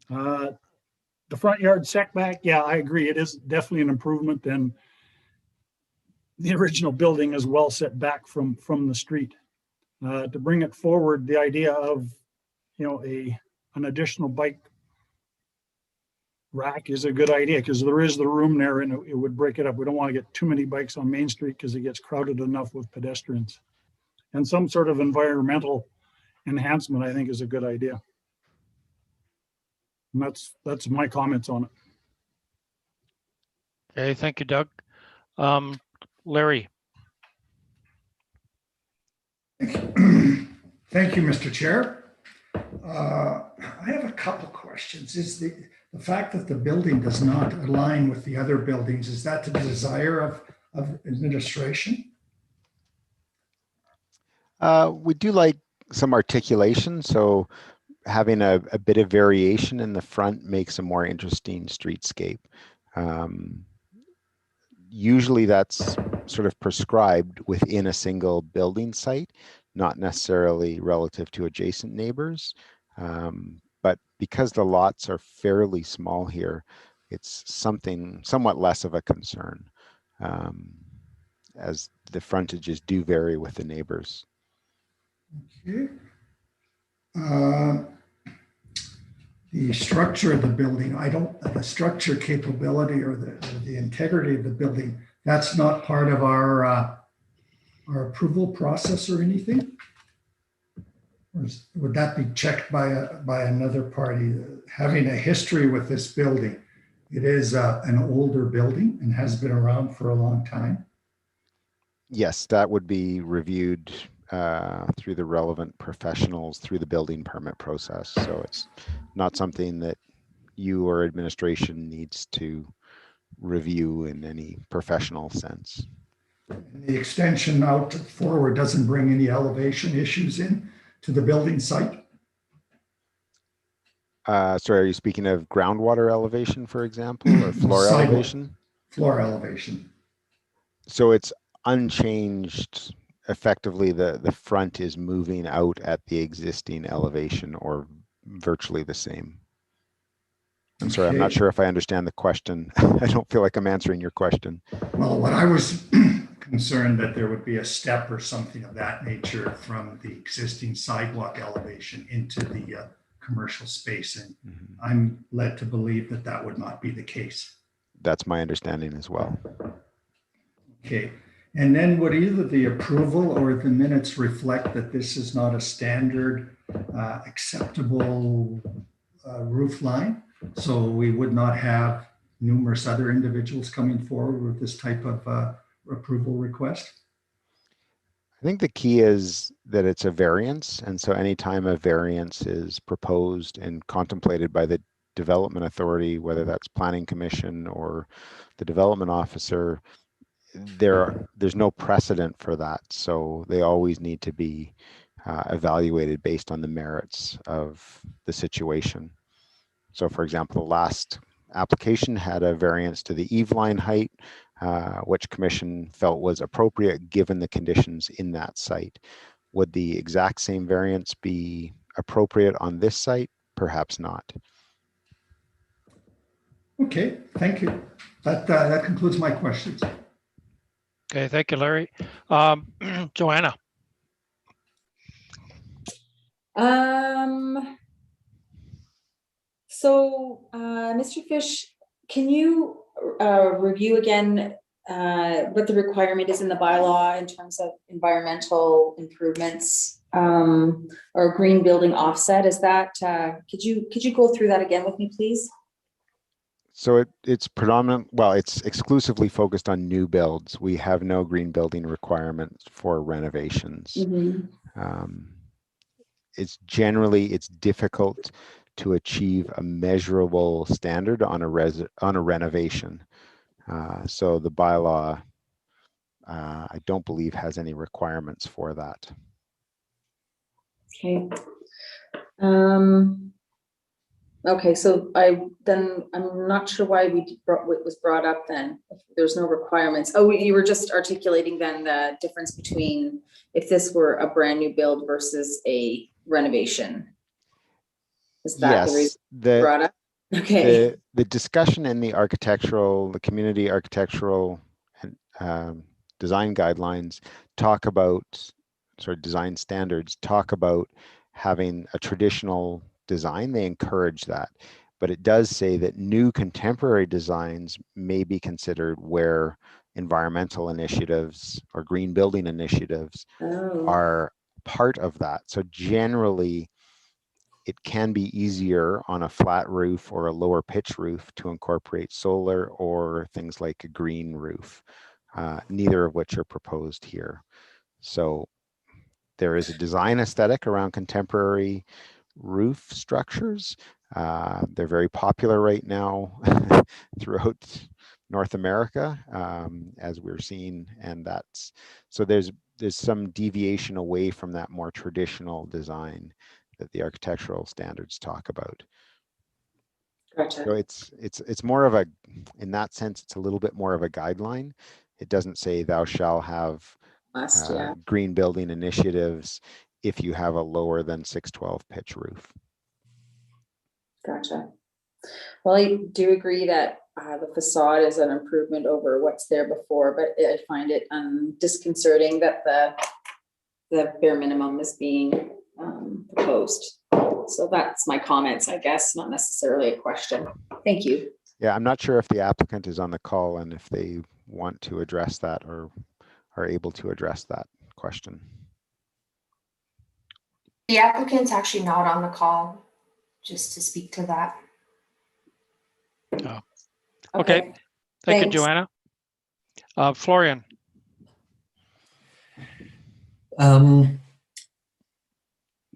The front yard setback, yeah, I agree. It is definitely an improvement, and the original building is well set back from the street. To bring it forward, the idea of, an additional bike rack is a good idea because there is the room there and it would break it up. We don't want to get too many bikes on Main Street because it gets crowded enough with pedestrians. And some sort of environmental enhancement, I think, is a good idea. And that's my comments on it. Okay, thank you, Doug. Larry. Thank you, Mr. Chair. I have a couple questions. Is the fact that the building does not align with the other buildings, is that the desire of administration? We do like some articulation, so having a bit of variation in the front makes a more interesting streetscape. Usually that's sort of prescribed within a single building site, not necessarily relative to adjacent neighbors. But because the lots are fairly small here, it's somewhat less of a concern, as the frontages do vary with the neighbors. Okay. The structure of the building, the structure capability or the integrity of the building, that's not part of our approval process or anything? Or would that be checked by another party? Having a history with this building, it is an older building and has been around for a long time. Yes, that would be reviewed through the relevant professionals through the building permit process. So it's not something that you or administration needs to review in any professional sense. The extension out forward doesn't bring any elevation issues in to the building site? Sorry, are you speaking of groundwater elevation, for example, or floor Sidewalk. elevation? Floor elevation. So it's unchanged. Effectively, the front is moving out at the existing elevation or virtually the same. I'm sorry, I'm not Okay. sure if I understand the question. I don't feel like I'm answering your question. Well, what I was concerned that there would be a step or something of that nature from the existing sidewalk elevation into the commercial space. And I'm led to believe that that would not be the case. That's my understanding as well. Okay. And then would either the approval or the minutes reflect that this is not a standard acceptable roof line? So we would not have numerous other individuals coming forward with this type of approval request? I think the key is that it's a variance. And so anytime a variance is proposed and contemplated by the development authority, whether that's planning commission or the development officer, there's no precedent for that. So they always need to be evaluated based on the merits of the situation. So for example, the last application had a variance to the eave line height, which commission felt was appropriate given the conditions in that site. Would the exact same variance be appropriate on this site? Perhaps not. Okay, thank you. That concludes my questions. Okay, thank you, Larry. Joanna. So, Mr. Fish, can you review again what the requirement is in the bylaw in terms of environmental improvements or green building offset? Is that could you go through that again with me, please? So it's predominant, well, it's exclusively focused on new builds. We have no green building requirements for renovations. It's difficult to achieve a measurable standard on a renovation. So the bylaw, I don't believe has any requirements for that. Okay. Okay, so I'm not sure why what was brought up then. If there's no requirements. Oh, you were just articulating then the difference between if this were a brand new build versus a renovation. Is that the reason brought up? Okay. The discussion in the community architectural design guidelines talk about, design standards talk about having a traditional design. They encourage that, but it does say that new contemporary designs may be considered where environmental initiatives or green building initiatives are part of that. So generally, it can be easier on a flat roof or a lower pitch roof to incorporate solar or things like a green roof, neither of which are proposed here. So there is a design aesthetic around contemporary roof structures. They're very popular right now throughout North America, as we're seeing, and so there's some deviation away from that more traditional design that the architectural standards talk about. Gotcha. So it's more of in that sense, it's a little bit more of a guideline. It doesn't say thou shall have green building initiatives if you have a lower than 612 pitch roof. Gotcha. Well, I do agree that the facade is an improvement over what's there before, but I find it disconcerting that the bare minimum is being proposed. So that's my comments, I guess, not necessarily a question. Thank you. Yeah, I'm not sure if the applicant is on the call and if they want to address that or are able to address that question. The applicant's actually not on the call, just to speak to that. Oh. Okay. Thank you, Joanna. Florian.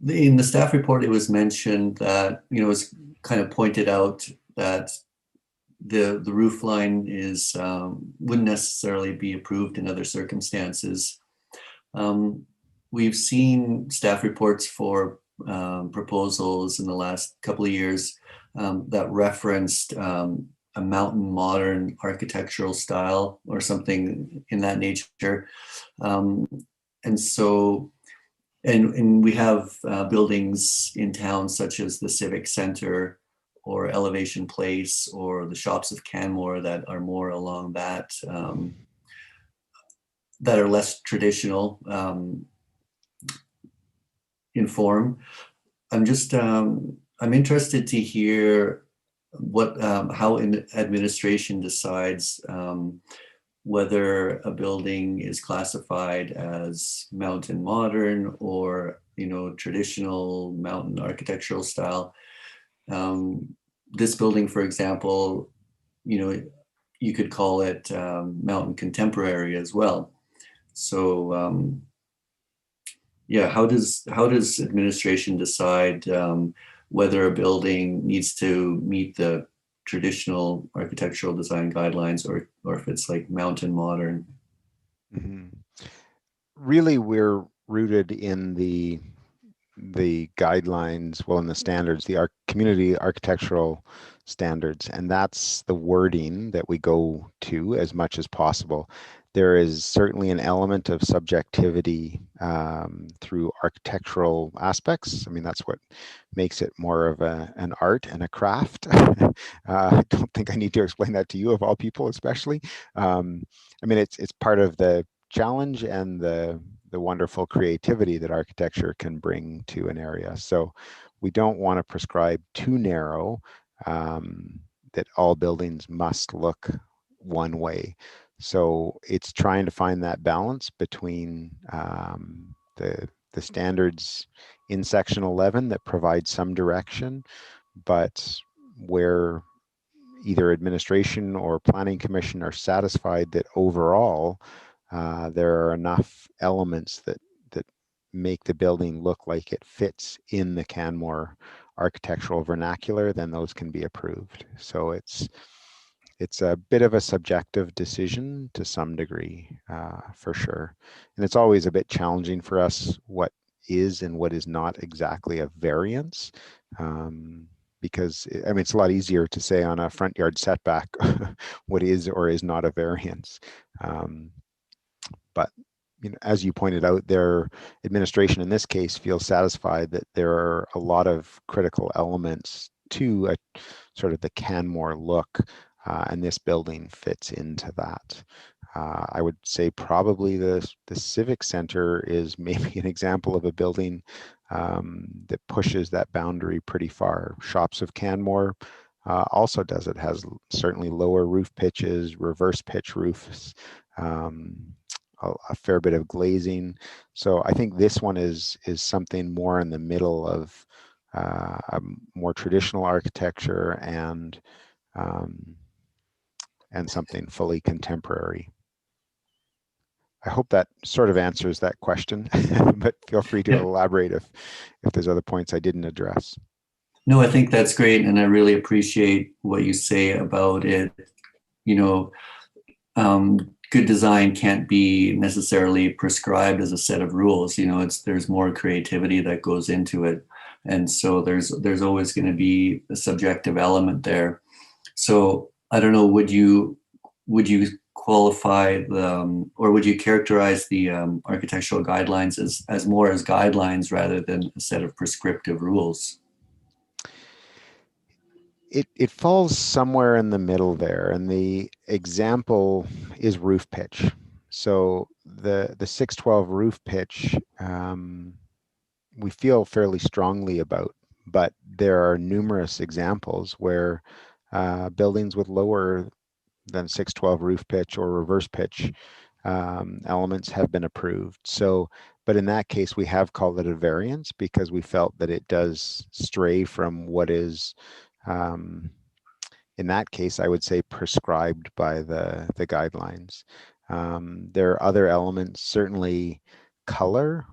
In the staff report, it was mentioned that, you know, it's kind of pointed out that the roof line is wouldn't necessarily be approved in other circumstances. We've seen staff reports for proposals in the last couple of years that referenced a mountain modern architectural style or something in that nature. And so, and we have buildings in town such as the Civic Center or Elevation Place or the Shops of Canmore that are more along that, that are less traditional in form. I'm just, I'm interested to hear what, how administration decides whether a building is classified as mountain modern or, you know, traditional mountain architectural style. This building, for example, you know, you could call it mountain contemporary as well. So yeah, how does administration decide whether a building needs to meet the traditional architectural design guidelines or if it's like mountain modern? Mm-hmm. Really, we're rooted in the guidelines, well, in the standards, the community architectural standards, and that's the wording that we go to as much as possible. There is certainly an element of subjectivity through architectural aspects. I mean, that's what makes it more of an art and a craft. I don't think I need to explain that to you, of all people, especially. I mean, it's part of the challenge and the wonderful creativity that architecture can bring to an area. So we don't want to prescribe too narrow that all buildings must look one way. So it's trying to find that balance between the standards in section 11 that provide some direction, but where either administration or planning commission are satisfied that overall there are enough elements that make the building look like it fits in the Canmore architectural vernacular, then those can be approved. So it's a bit of a subjective decision to some degree, for sure. And it's always a bit challenging for us what is and what is not exactly a variance. Because I mean, it's a lot easier to say on a front yard setback what is or is not a variance. But you know, as you pointed out, their administration in this case feels satisfied that there are a lot of critical elements to a sort of the Canmore look, and this building fits into that. I would say probably the Civic Center is maybe an example of a building that pushes that boundary pretty far. Shops of Canmore also does. It has certainly lower roof pitches, reverse pitch roofs, a fair bit of glazing. So I think this one is something more in the middle of a more traditional architecture and something fully contemporary. I hope that sort of answers that question, but feel free to elaborate if there's other points I didn't address. No, I think that's great, and I really appreciate what you say about it. You know, good design can't be necessarily prescribed as a set of rules. You know, there's more creativity that goes into it, and so there's always going to be a subjective element there. So I don't know, would you qualify or would you characterize the architectural guidelines as more as guidelines rather than a set of prescriptive rules? It falls somewhere in the middle there, and the example is roof pitch. So the 612 roof pitch we feel fairly strongly about, but there are numerous examples where buildings with lower than 612 roof pitch or reverse pitch elements have been approved. So, but in that case, we have called it a variance because we felt that it does stray from what is, in that case, I would say prescribed by the guidelines. There are other elements, certainly color.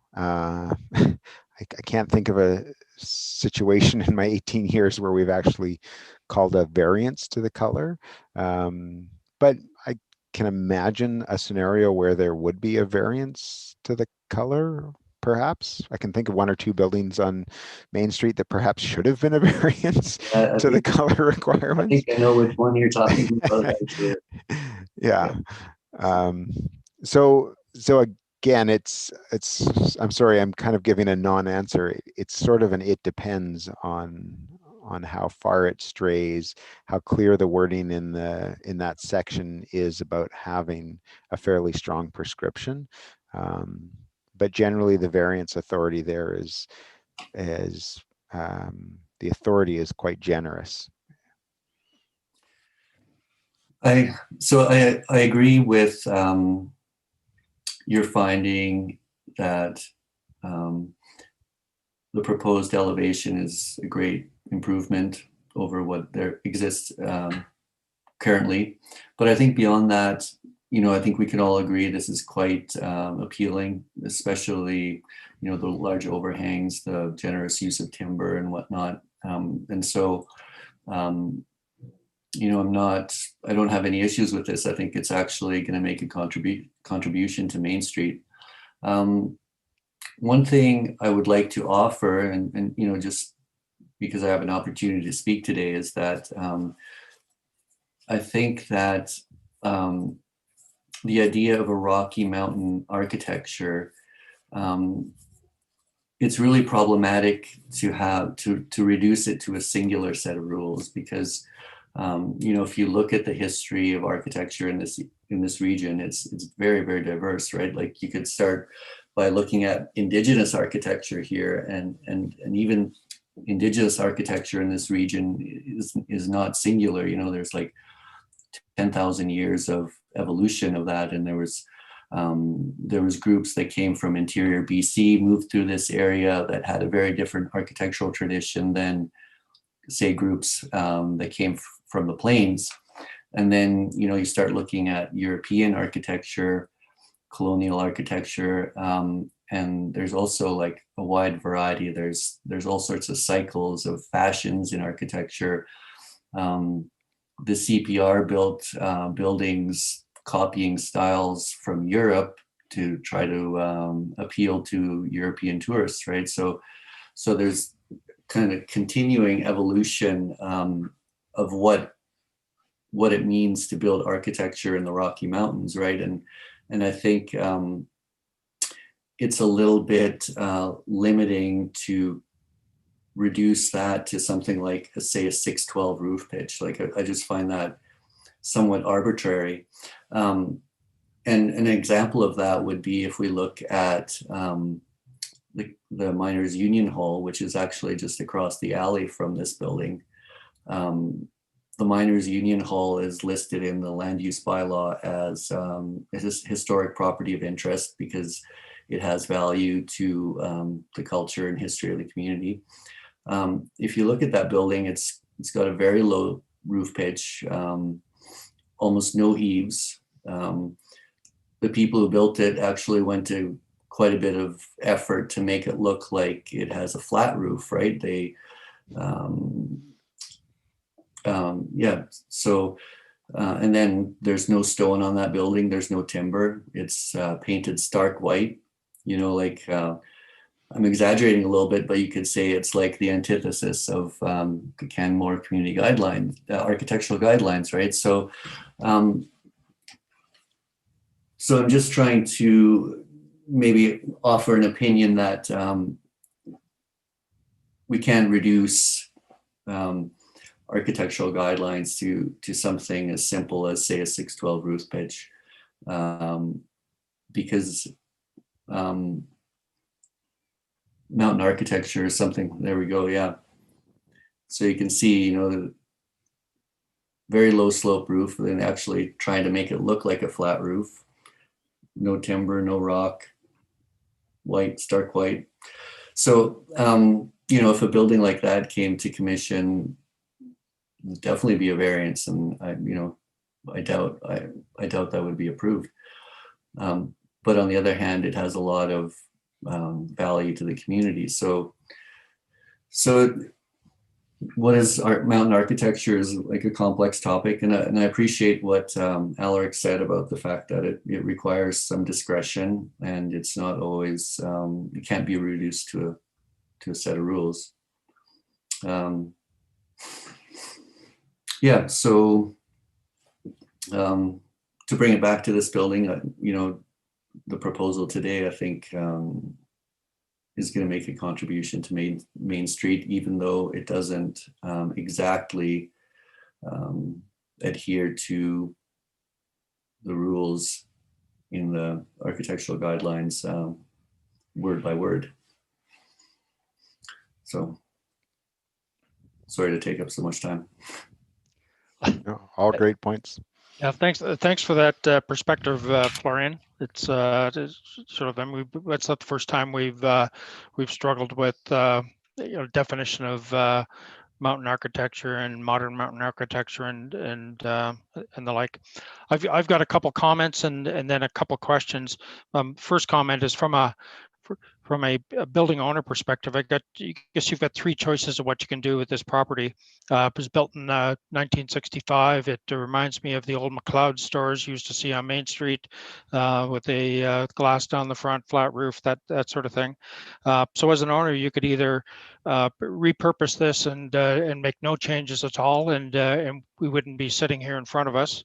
I can't think of a situation in my 18 years where we've actually called a variance to the color. But I can imagine a scenario where there would be a variance to the color. Perhaps I can think of one or two buildings on Main Street that perhaps should have been a variance to the color requirements. I think I know which one you're talking about. Actually. Yeah. So again, it's I'm sorry, I'm kind of giving a non-answer. It's sort of an it depends on how far it strays, how clear the wording in that section is about having a fairly strong prescription. But generally the variance authority there is the authority is quite generous. I agree with your finding that the proposed elevation is a great improvement over what there exists currently. But I think beyond that, I think we can all agree this is quite appealing, especially, the large overhangs, the generous use of timber and whatnot. And so, I don't have any issues with this. I think it's actually going to make a contribution to Main Street. One thing I would like to offer, and just because I have an opportunity to speak today, is that I think that the idea of a Rocky Mountain architecture, it's really problematic to reduce it to a singular set of rules, because if you look at the history of architecture in this region, it's very, very diverse, right? Like you could start by looking at Indigenous architecture here, and even Indigenous architecture in this region is not singular. There's like 10,000 years of evolution of that, and there was groups that came from interior BC, moved through this area that had a very different architectural tradition than, say, groups that came from the plains. And then you start looking at European architecture, colonial architecture, and there's also like a wide variety. There's all sorts of cycles of fashions in architecture. The CPR built buildings copying styles from Europe to try to appeal to European tourists, right? So there's kind of continuing evolution of what it means to build architecture in the Rocky Mountains, right? And I think it's a little bit limiting to reduce that to something like, say, a 612 roof pitch. Like I just find that somewhat arbitrary. And an example of that would be if we look at the Miners Union Hall, which is actually just across the alley from this building. The Miners Union Hall is listed in the land use bylaw as a historic property of interest because it has value to the culture and history of the community. If you look at that building, it's got a very low roof pitch, almost no eaves. The people who built it actually went to quite a bit of effort to make it look like it has a flat roof, right? And then there's no stone on that building. There's no timber. It's painted stark white. I'm exaggerating a little bit, but you could say it's like the antithesis of the Canmore community guidelines, architectural guidelines, right? So I'm just trying to maybe offer an opinion that we can reduce architectural guidelines to something as simple as, say, a 612 roof pitch, because mountain architecture is something, there we go, yeah. So you can see, the very low slope roof, and actually trying to make it look like a flat roof. No timber, no rock, white, stark white. So, if a building like that came to commission, it'd definitely be a variance, and I doubt that would be approved. But on the other hand, it has a lot of value to the community. So what is mountain architecture is like a complex topic, and I appreciate what Alaric said about the fact that it requires some discretion, and it's not always, it can't be reduced to a set of rules. Yeah, so to bring it back to this building, you know, the proposal today, I think, is going to make a contribution to Main Street, even though it doesn't exactly adhere to the rules in the architectural guidelines word by word. So sorry to take up so much time. No, all great points. Yeah, thanks for that perspective, Florian. It's sort of, I mean, it's not the first time we've struggled with definition of mountain architecture and modern mountain architecture and the like. I've got a couple comments and then a couple questions. First comment is from a building owner perspective. I guess you've got three choices of what you can do with this property. It was built in 1965. It reminds me of the old McLeod stores you used to see on Main Street with a glass down the front, flat roof, that sort of thing. So as an owner, you could either repurpose this and make no changes at all, and we wouldn't be sitting here in front of us.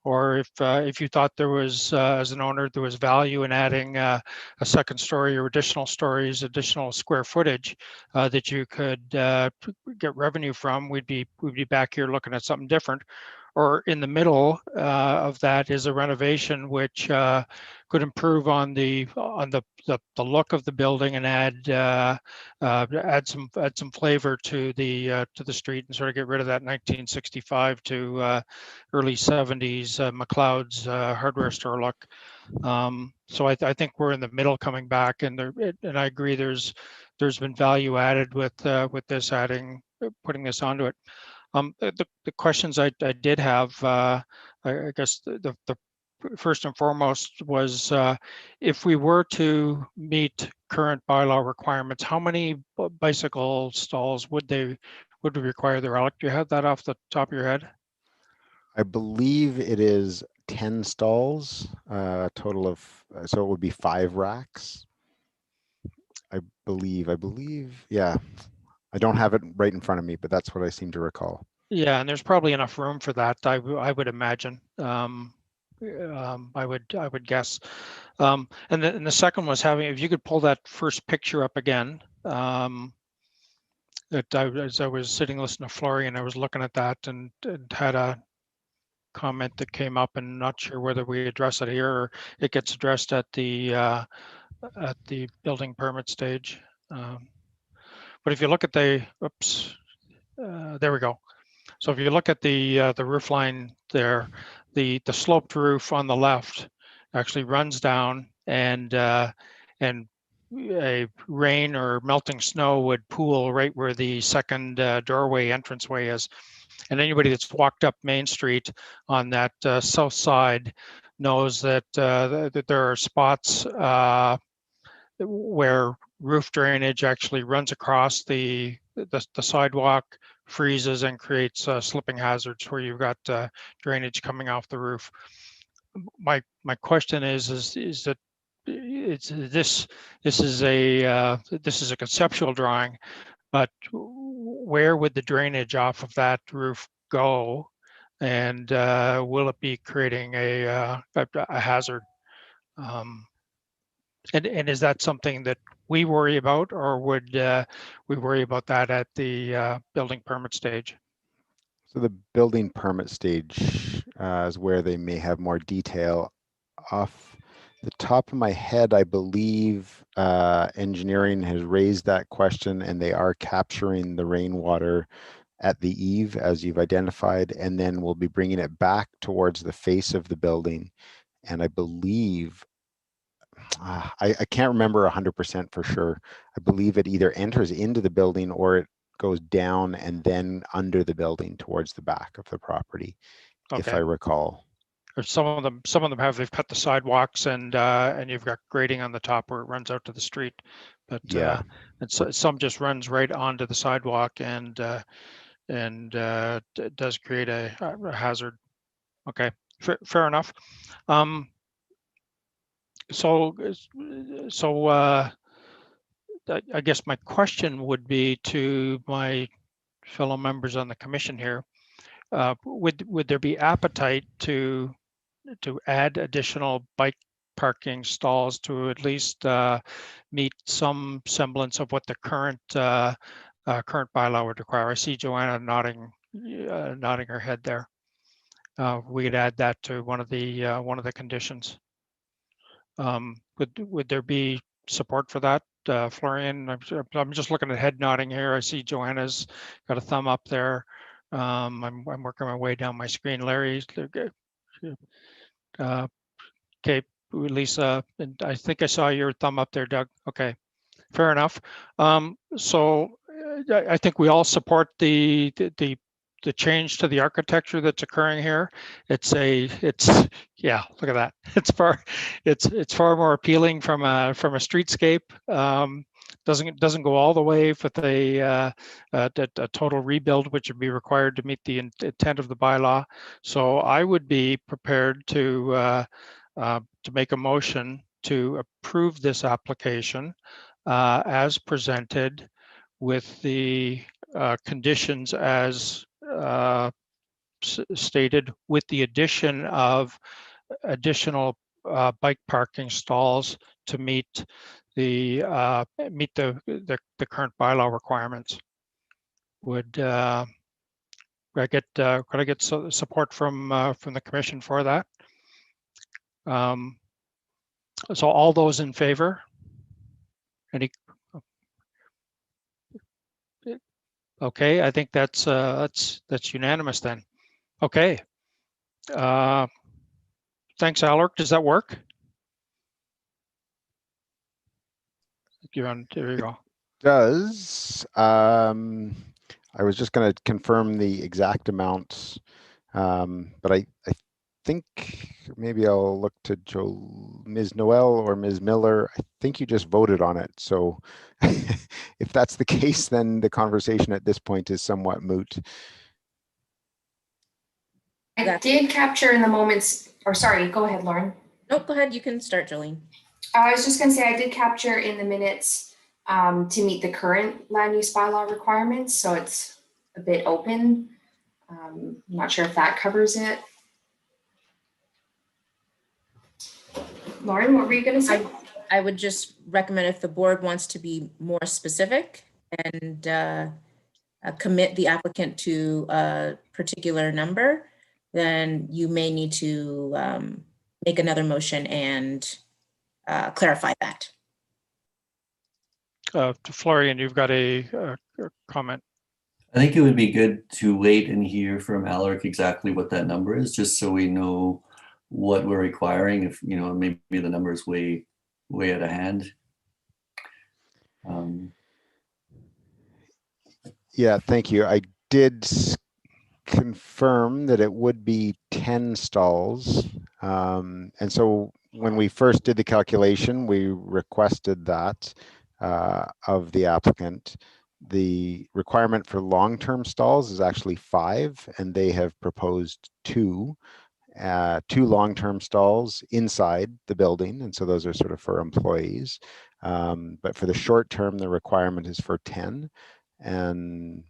Or if you thought there was, as an owner, there was value in adding a second story or additional stories, additional square footage that you could get revenue from, we'd be back here looking at something different. Or in the middle of that is a renovation which could improve on the look of the building and add some flavor to the street and sort of get rid of that 1965 to early 70s McLeod's hardware store look. So I think we're in the middle coming back, and I agree there's been value added with this putting this onto it. The questions I did have, I guess the first and foremost was if we were to meet current bylaw requirements, how many bicycle stalls would we require there? Alec, do you have that off the top of your head? I believe it is 10 stalls, total of, so it would be 5 racks. I believe, yeah. I don't have it right in front of me, but that's what I seem to recall. Yeah, and there's probably enough room for that, I would imagine. I would guess. And the second was if you could pull that first picture up again. As I was sitting listening to Florian, I was looking at that and had a comment that came up, and not sure whether we address it here or it gets addressed at the building permit stage. But if you look at there we go. So if you look at the roof line there, the sloped roof on the left actually runs down, and a rain or melting snow would pool right where the second doorway entranceway is. And anybody that's walked up Main Street on that south side knows that that there are spots where roof drainage actually runs across the sidewalk, freezes, and creates slipping hazards where you've got drainage coming off the roof. My question is that this is a conceptual drawing, but where would the drainage off of that roof go, and will it be creating a hazard? And is that something that we worry about, or would we worry about that at the building permit stage? So the building permit stage is where they may have more detail. Off the top of my head, I believe engineering has raised that question, and they are capturing the rainwater at the eave, as you've identified, and then we'll be bringing it back towards the face of the building. And I believe, I can't remember 100% for sure. I believe it either enters into the building or it goes down and then under the building towards the back of the property, if I recall. or some of them have, they've cut the sidewalks and you've got grading on the top where it runs out to the street. But Yeah. and so some just runs right onto the sidewalk and it does create a hazard. Okay, fair enough. So I guess my question would be to my fellow members on the commission here. Would there be appetite to add additional bike parking stalls to at least meet some semblance of what the current bylaw would require? I see Joanna nodding her head there. We could add that to one of the conditions. Would there be support for that, Florian? I'm just looking at head nodding here. I see Joanna's got a thumb up there. I'm working my way down my screen. Larry, okay, Lisa, and I think I saw your thumb up there, Doug. Okay, fair enough. So I think we all support the change to the architecture that's occurring here. It's yeah, look at that. It's far more appealing from a streetscape. Doesn't go all the way with a total rebuild, which would be required to meet the intent of the bylaw. So I would be prepared to make a motion to approve this application as presented, with the conditions as stated, with the addition of additional bike parking stalls to meet the current bylaw requirements. Could I get support from the commission for that? So all those in favor? Any? Okay, I think that's unanimous then. Okay. Thanks, Alaric. Does that work? You're on. There you go. Does. I was just going to confirm the exact amounts, but I think maybe I'll look to Ms. Noel or Ms. Miller. I think you just voted on it. So if that's the case, then the conversation at this point is somewhat moot. I did capture in the moments, or sorry, go ahead, Lauren. Nope, go ahead. You can start, Jolene. I was just going to say I did capture in the minutes to meet the current land use bylaw requirements. So it's a bit open. I'm not sure if that covers it. Lauren, what were you going to say? I would just recommend, if the board wants to be more specific and commit the applicant to a particular number, then you may need to make another motion and clarify that. Florian, you've got a comment. I think it would be good to wait and hear from Alaric exactly what that number is, just so we know what we're requiring. If maybe the number is way out of hand. Yeah, thank you. I did confirm that it would be 10 stalls. And so when we first did the calculation, we requested that of the applicant. The requirement for long-term stalls is actually 5, and they have proposed 2 long-term stalls inside the building. And so those are sort of for employees. But for the short term, the requirement is for 10. And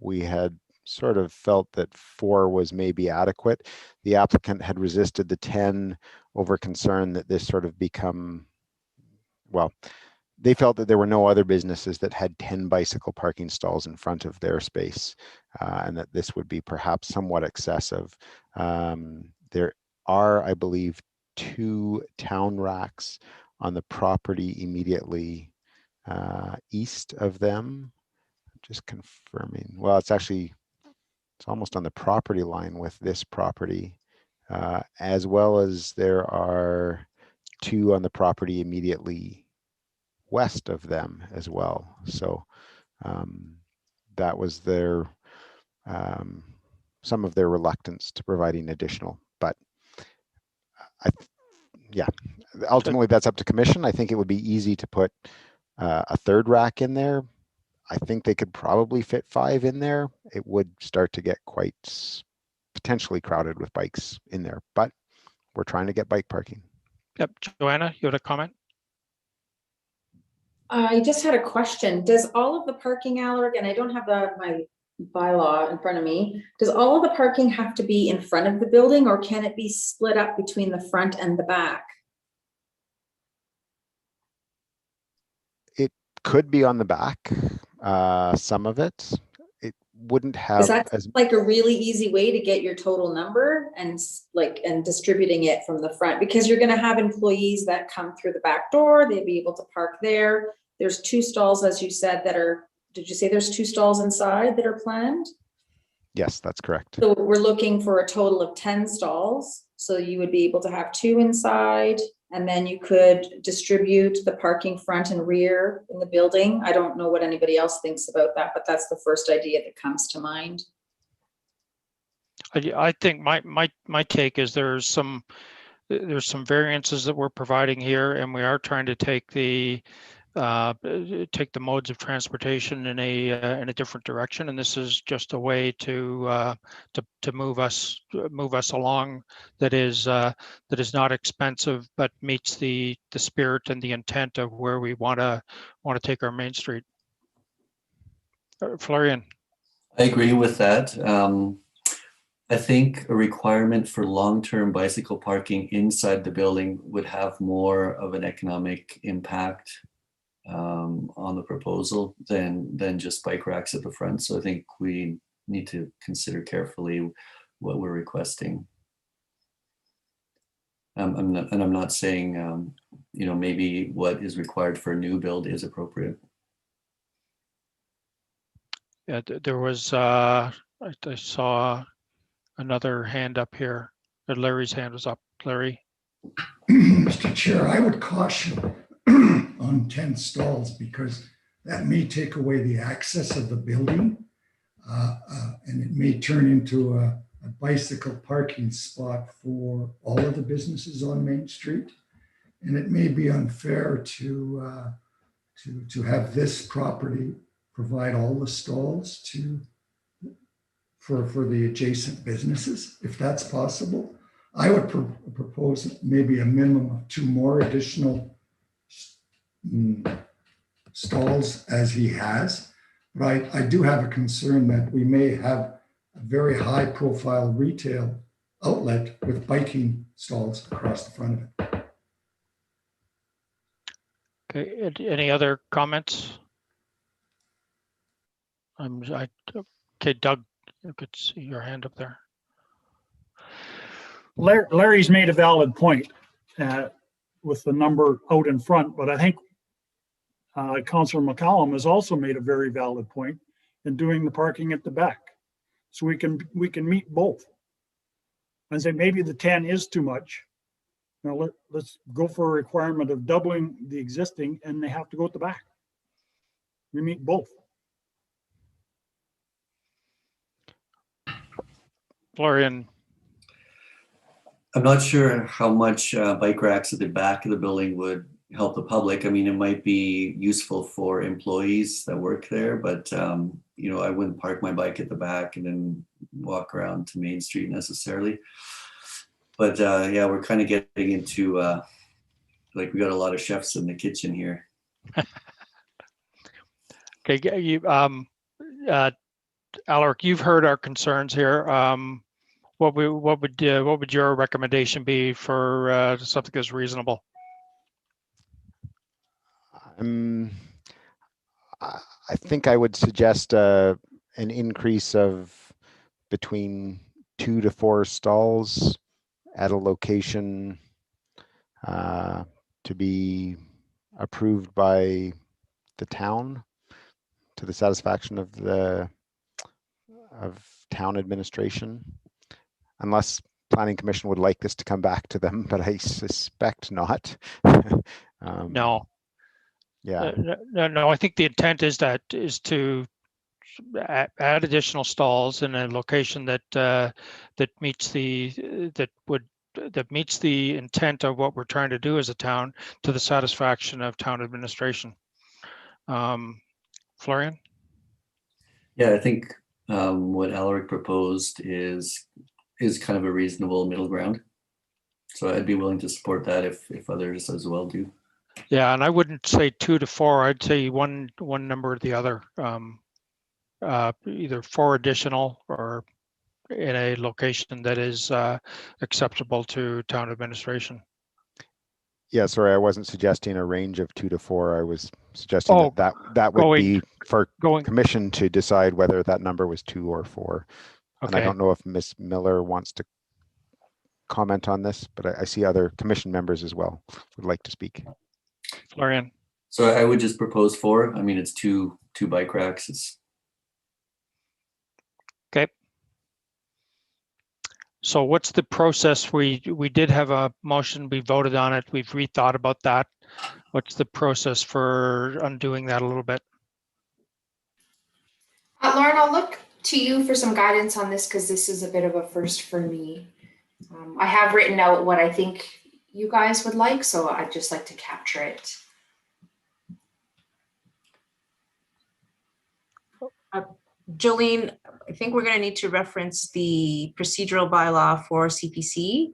we had sort of felt that 4 was maybe adequate. The applicant had resisted the 10 over concern that this sort of become, well, they felt that there were no other businesses that had 10 bicycle parking stalls in front of their space, and that this would be perhaps somewhat excessive. There are, I believe, 2 town racks on the property immediately east of them. Just confirming. Well, it's almost on the property line with this property, as well as there are 2 on the property immediately west of them as well. So that was their some of their reluctance to providing additional. But Yeah, ultimately that's up to commission. I think it would be easy to put a third rack in there. I think they could probably fit 5 in there. It would start to get quite potentially crowded with bikes in there, but we're trying to get bike parking. Yep, Joanna, you had a comment? I just had a question. Does all of the parking, Alaric, and I don't have my bylaw in front of me, does all of the parking have to be in front of the building, or can it be split up between the front and the back? It could be on the back, some of it. It wouldn't have Is that as like a really easy way to get your total number and distributing it from the front? Because you're going to have employees that come through the back door, they'd be able to park there. There's 2 stalls, as you said, that are, did you say there's 2 stalls inside that are planned? Yes, that's correct. So we're looking for a total of 10 stalls. So you would be able to have 2 inside, and then you could distribute the parking front and rear in the building. I don't know what anybody else thinks about that, but that's the first idea that comes to mind. I think my take is there's some variances that we're providing here, and we are trying to take the modes of transportation in a different direction, and this is just a way to move us along that is not expensive but meets the spirit and the intent of where we want to take our Main Street. Florian. I agree with that. I think a requirement for long-term bicycle parking inside the building would have more of an economic impact on the proposal than just bike racks at the front. So I think we need to consider carefully what we're requesting. I'm not saying maybe what is required for a new build is appropriate. Yeah, there was I saw another hand up here. Larry's hand was up. Larry. Mr. Chair, I would caution on 10 stalls because that may take away the access of the building and it may turn into a bicycle parking spot for all of the businesses on Main Street. And it may be unfair to have this property provide all the stalls for the adjacent businesses, if that's possible. I would propose maybe a minimum of 2 more additional stalls as he has. But I do have a concern that we may have a very high profile retail outlet with biking stalls across the front of it. Okay, any other comments? Okay, Doug, you could see your hand up there. Larry's made a valid point with the number out in front, but I think Councillor McCallum has also made a very valid point in doing the parking at the back. So we can meet both and say maybe the 10 is too much. Now let's go for a requirement of doubling the existing, and they have to go at the back. We meet both. Florian. I'm not sure how much bike racks at the back of the building would help the public. I mean, it might be useful for employees that work there, but I wouldn't park my bike at the back and then walk around to Main Street necessarily. But yeah, we're kind of getting into like we got a lot of chefs in the kitchen here. Okay, you, Alaric, you've heard our concerns here. What would your recommendation be for something that's reasonable? I think I would suggest an increase of between 2 to 4 stalls at a location to be approved by the town to the satisfaction of town administration, unless Planning Commission would like this to come back to them, but I suspect not. No. Yeah. No, I think the intent is to add additional stalls in a location that meets that would that meets the intent of what we're trying to do as a town to the satisfaction of town administration. Florian? Yeah, I think what Alaric proposed is kind of a reasonable middle ground. So I'd be willing to support that if others as well do. Yeah, and I wouldn't say 2 to 4. I'd say one number or the other. Either 4 additional or in a location that is acceptable to town administration. Yeah, sorry, I wasn't suggesting a range of 2 to 4. I was suggesting that would be for commission to decide whether that number was 2 or 4. Okay. And I don't know if Ms. Miller wants to comment on this, but I see other commission members as well would like to speak. Florian. So I would just propose 4. I mean, it's two bike racks. It's okay. So what's the process? We did have a motion, we voted on it, we've rethought about that. What's the process for undoing that a little bit? Lauren, I'll look to you for some guidance on this because this is a bit of a first for me. I have written out what I think you guys would like, so I'd just like to capture it. Jolene, I think we're going to need to reference the procedural bylaw for CPC.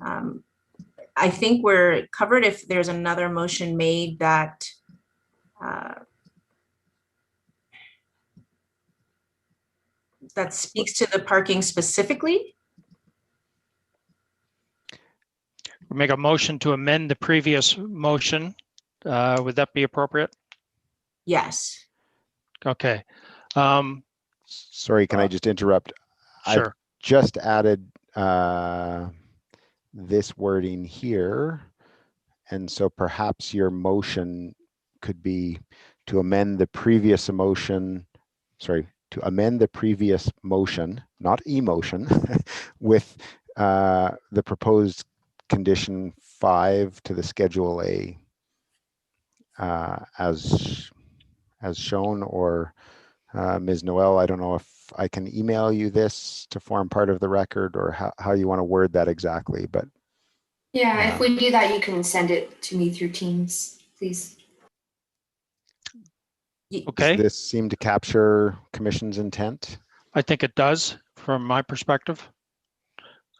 I think we're covered if there's another motion made that that speaks to the parking specifically. We make a motion to amend the previous motion. Would that be appropriate? Yes. Okay. Sorry, can I just interrupt? Sure. I've just added this wording here. And so perhaps your motion could be to amend the previous motion, to amend the previous motion, not emotion, with the proposed condition 5 to the Schedule A as shown, or Ms. Noel, I don't know if I can email you this to form part of the record or how you want to word that exactly, but. Yeah, if we do that, you can send it to me through Teams, please. Okay. Does this seem to capture Commission's intent? I think it does from my perspective.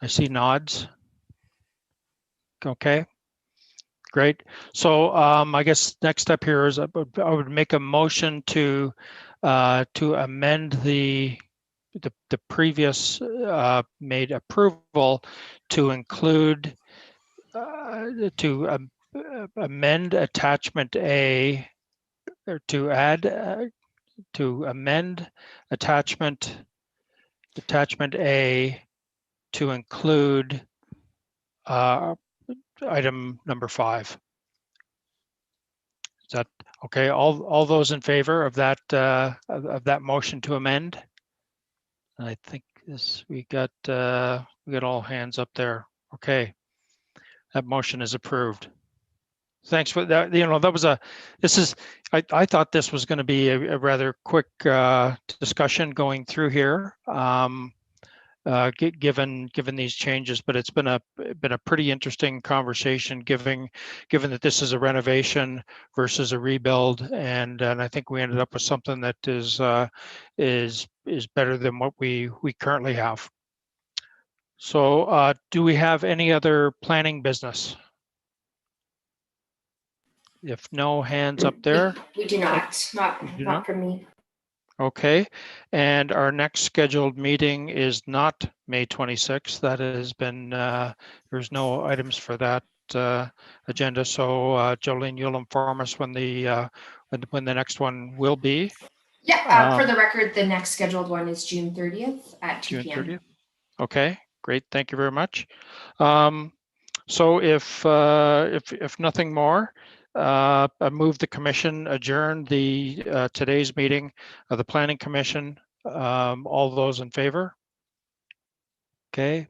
I see nods. Okay. Great. So I guess next step here is I would make a motion to amend the previous made approval to include amend attachment A, or to add to amend attachment A to include item number 5. Is that okay? All those in favor of that motion to amend? I think we got all hands up there. Okay, that motion is approved. Thanks for that. That was I thought this was going to be a rather quick discussion going through here. Given these changes, but it's been a pretty interesting conversation, given that this is a renovation versus a rebuild, and I think we ended up with something that is better than what we currently have. So, do we have any other planning business? If no, hands up there. We do not. Not for me. Okay, and our next scheduled meeting is not May 26th. That has been, there's no items for that agenda. So Jolene, you'll inform us when the next one will be. Yeah, for the record, the next scheduled one is June 30th at 2 p.m. June 30th. Okay, great. Thank you very much. So if nothing more, I move the commission adjourn the today's meeting of the Planning Commission. All those in favor? Okay,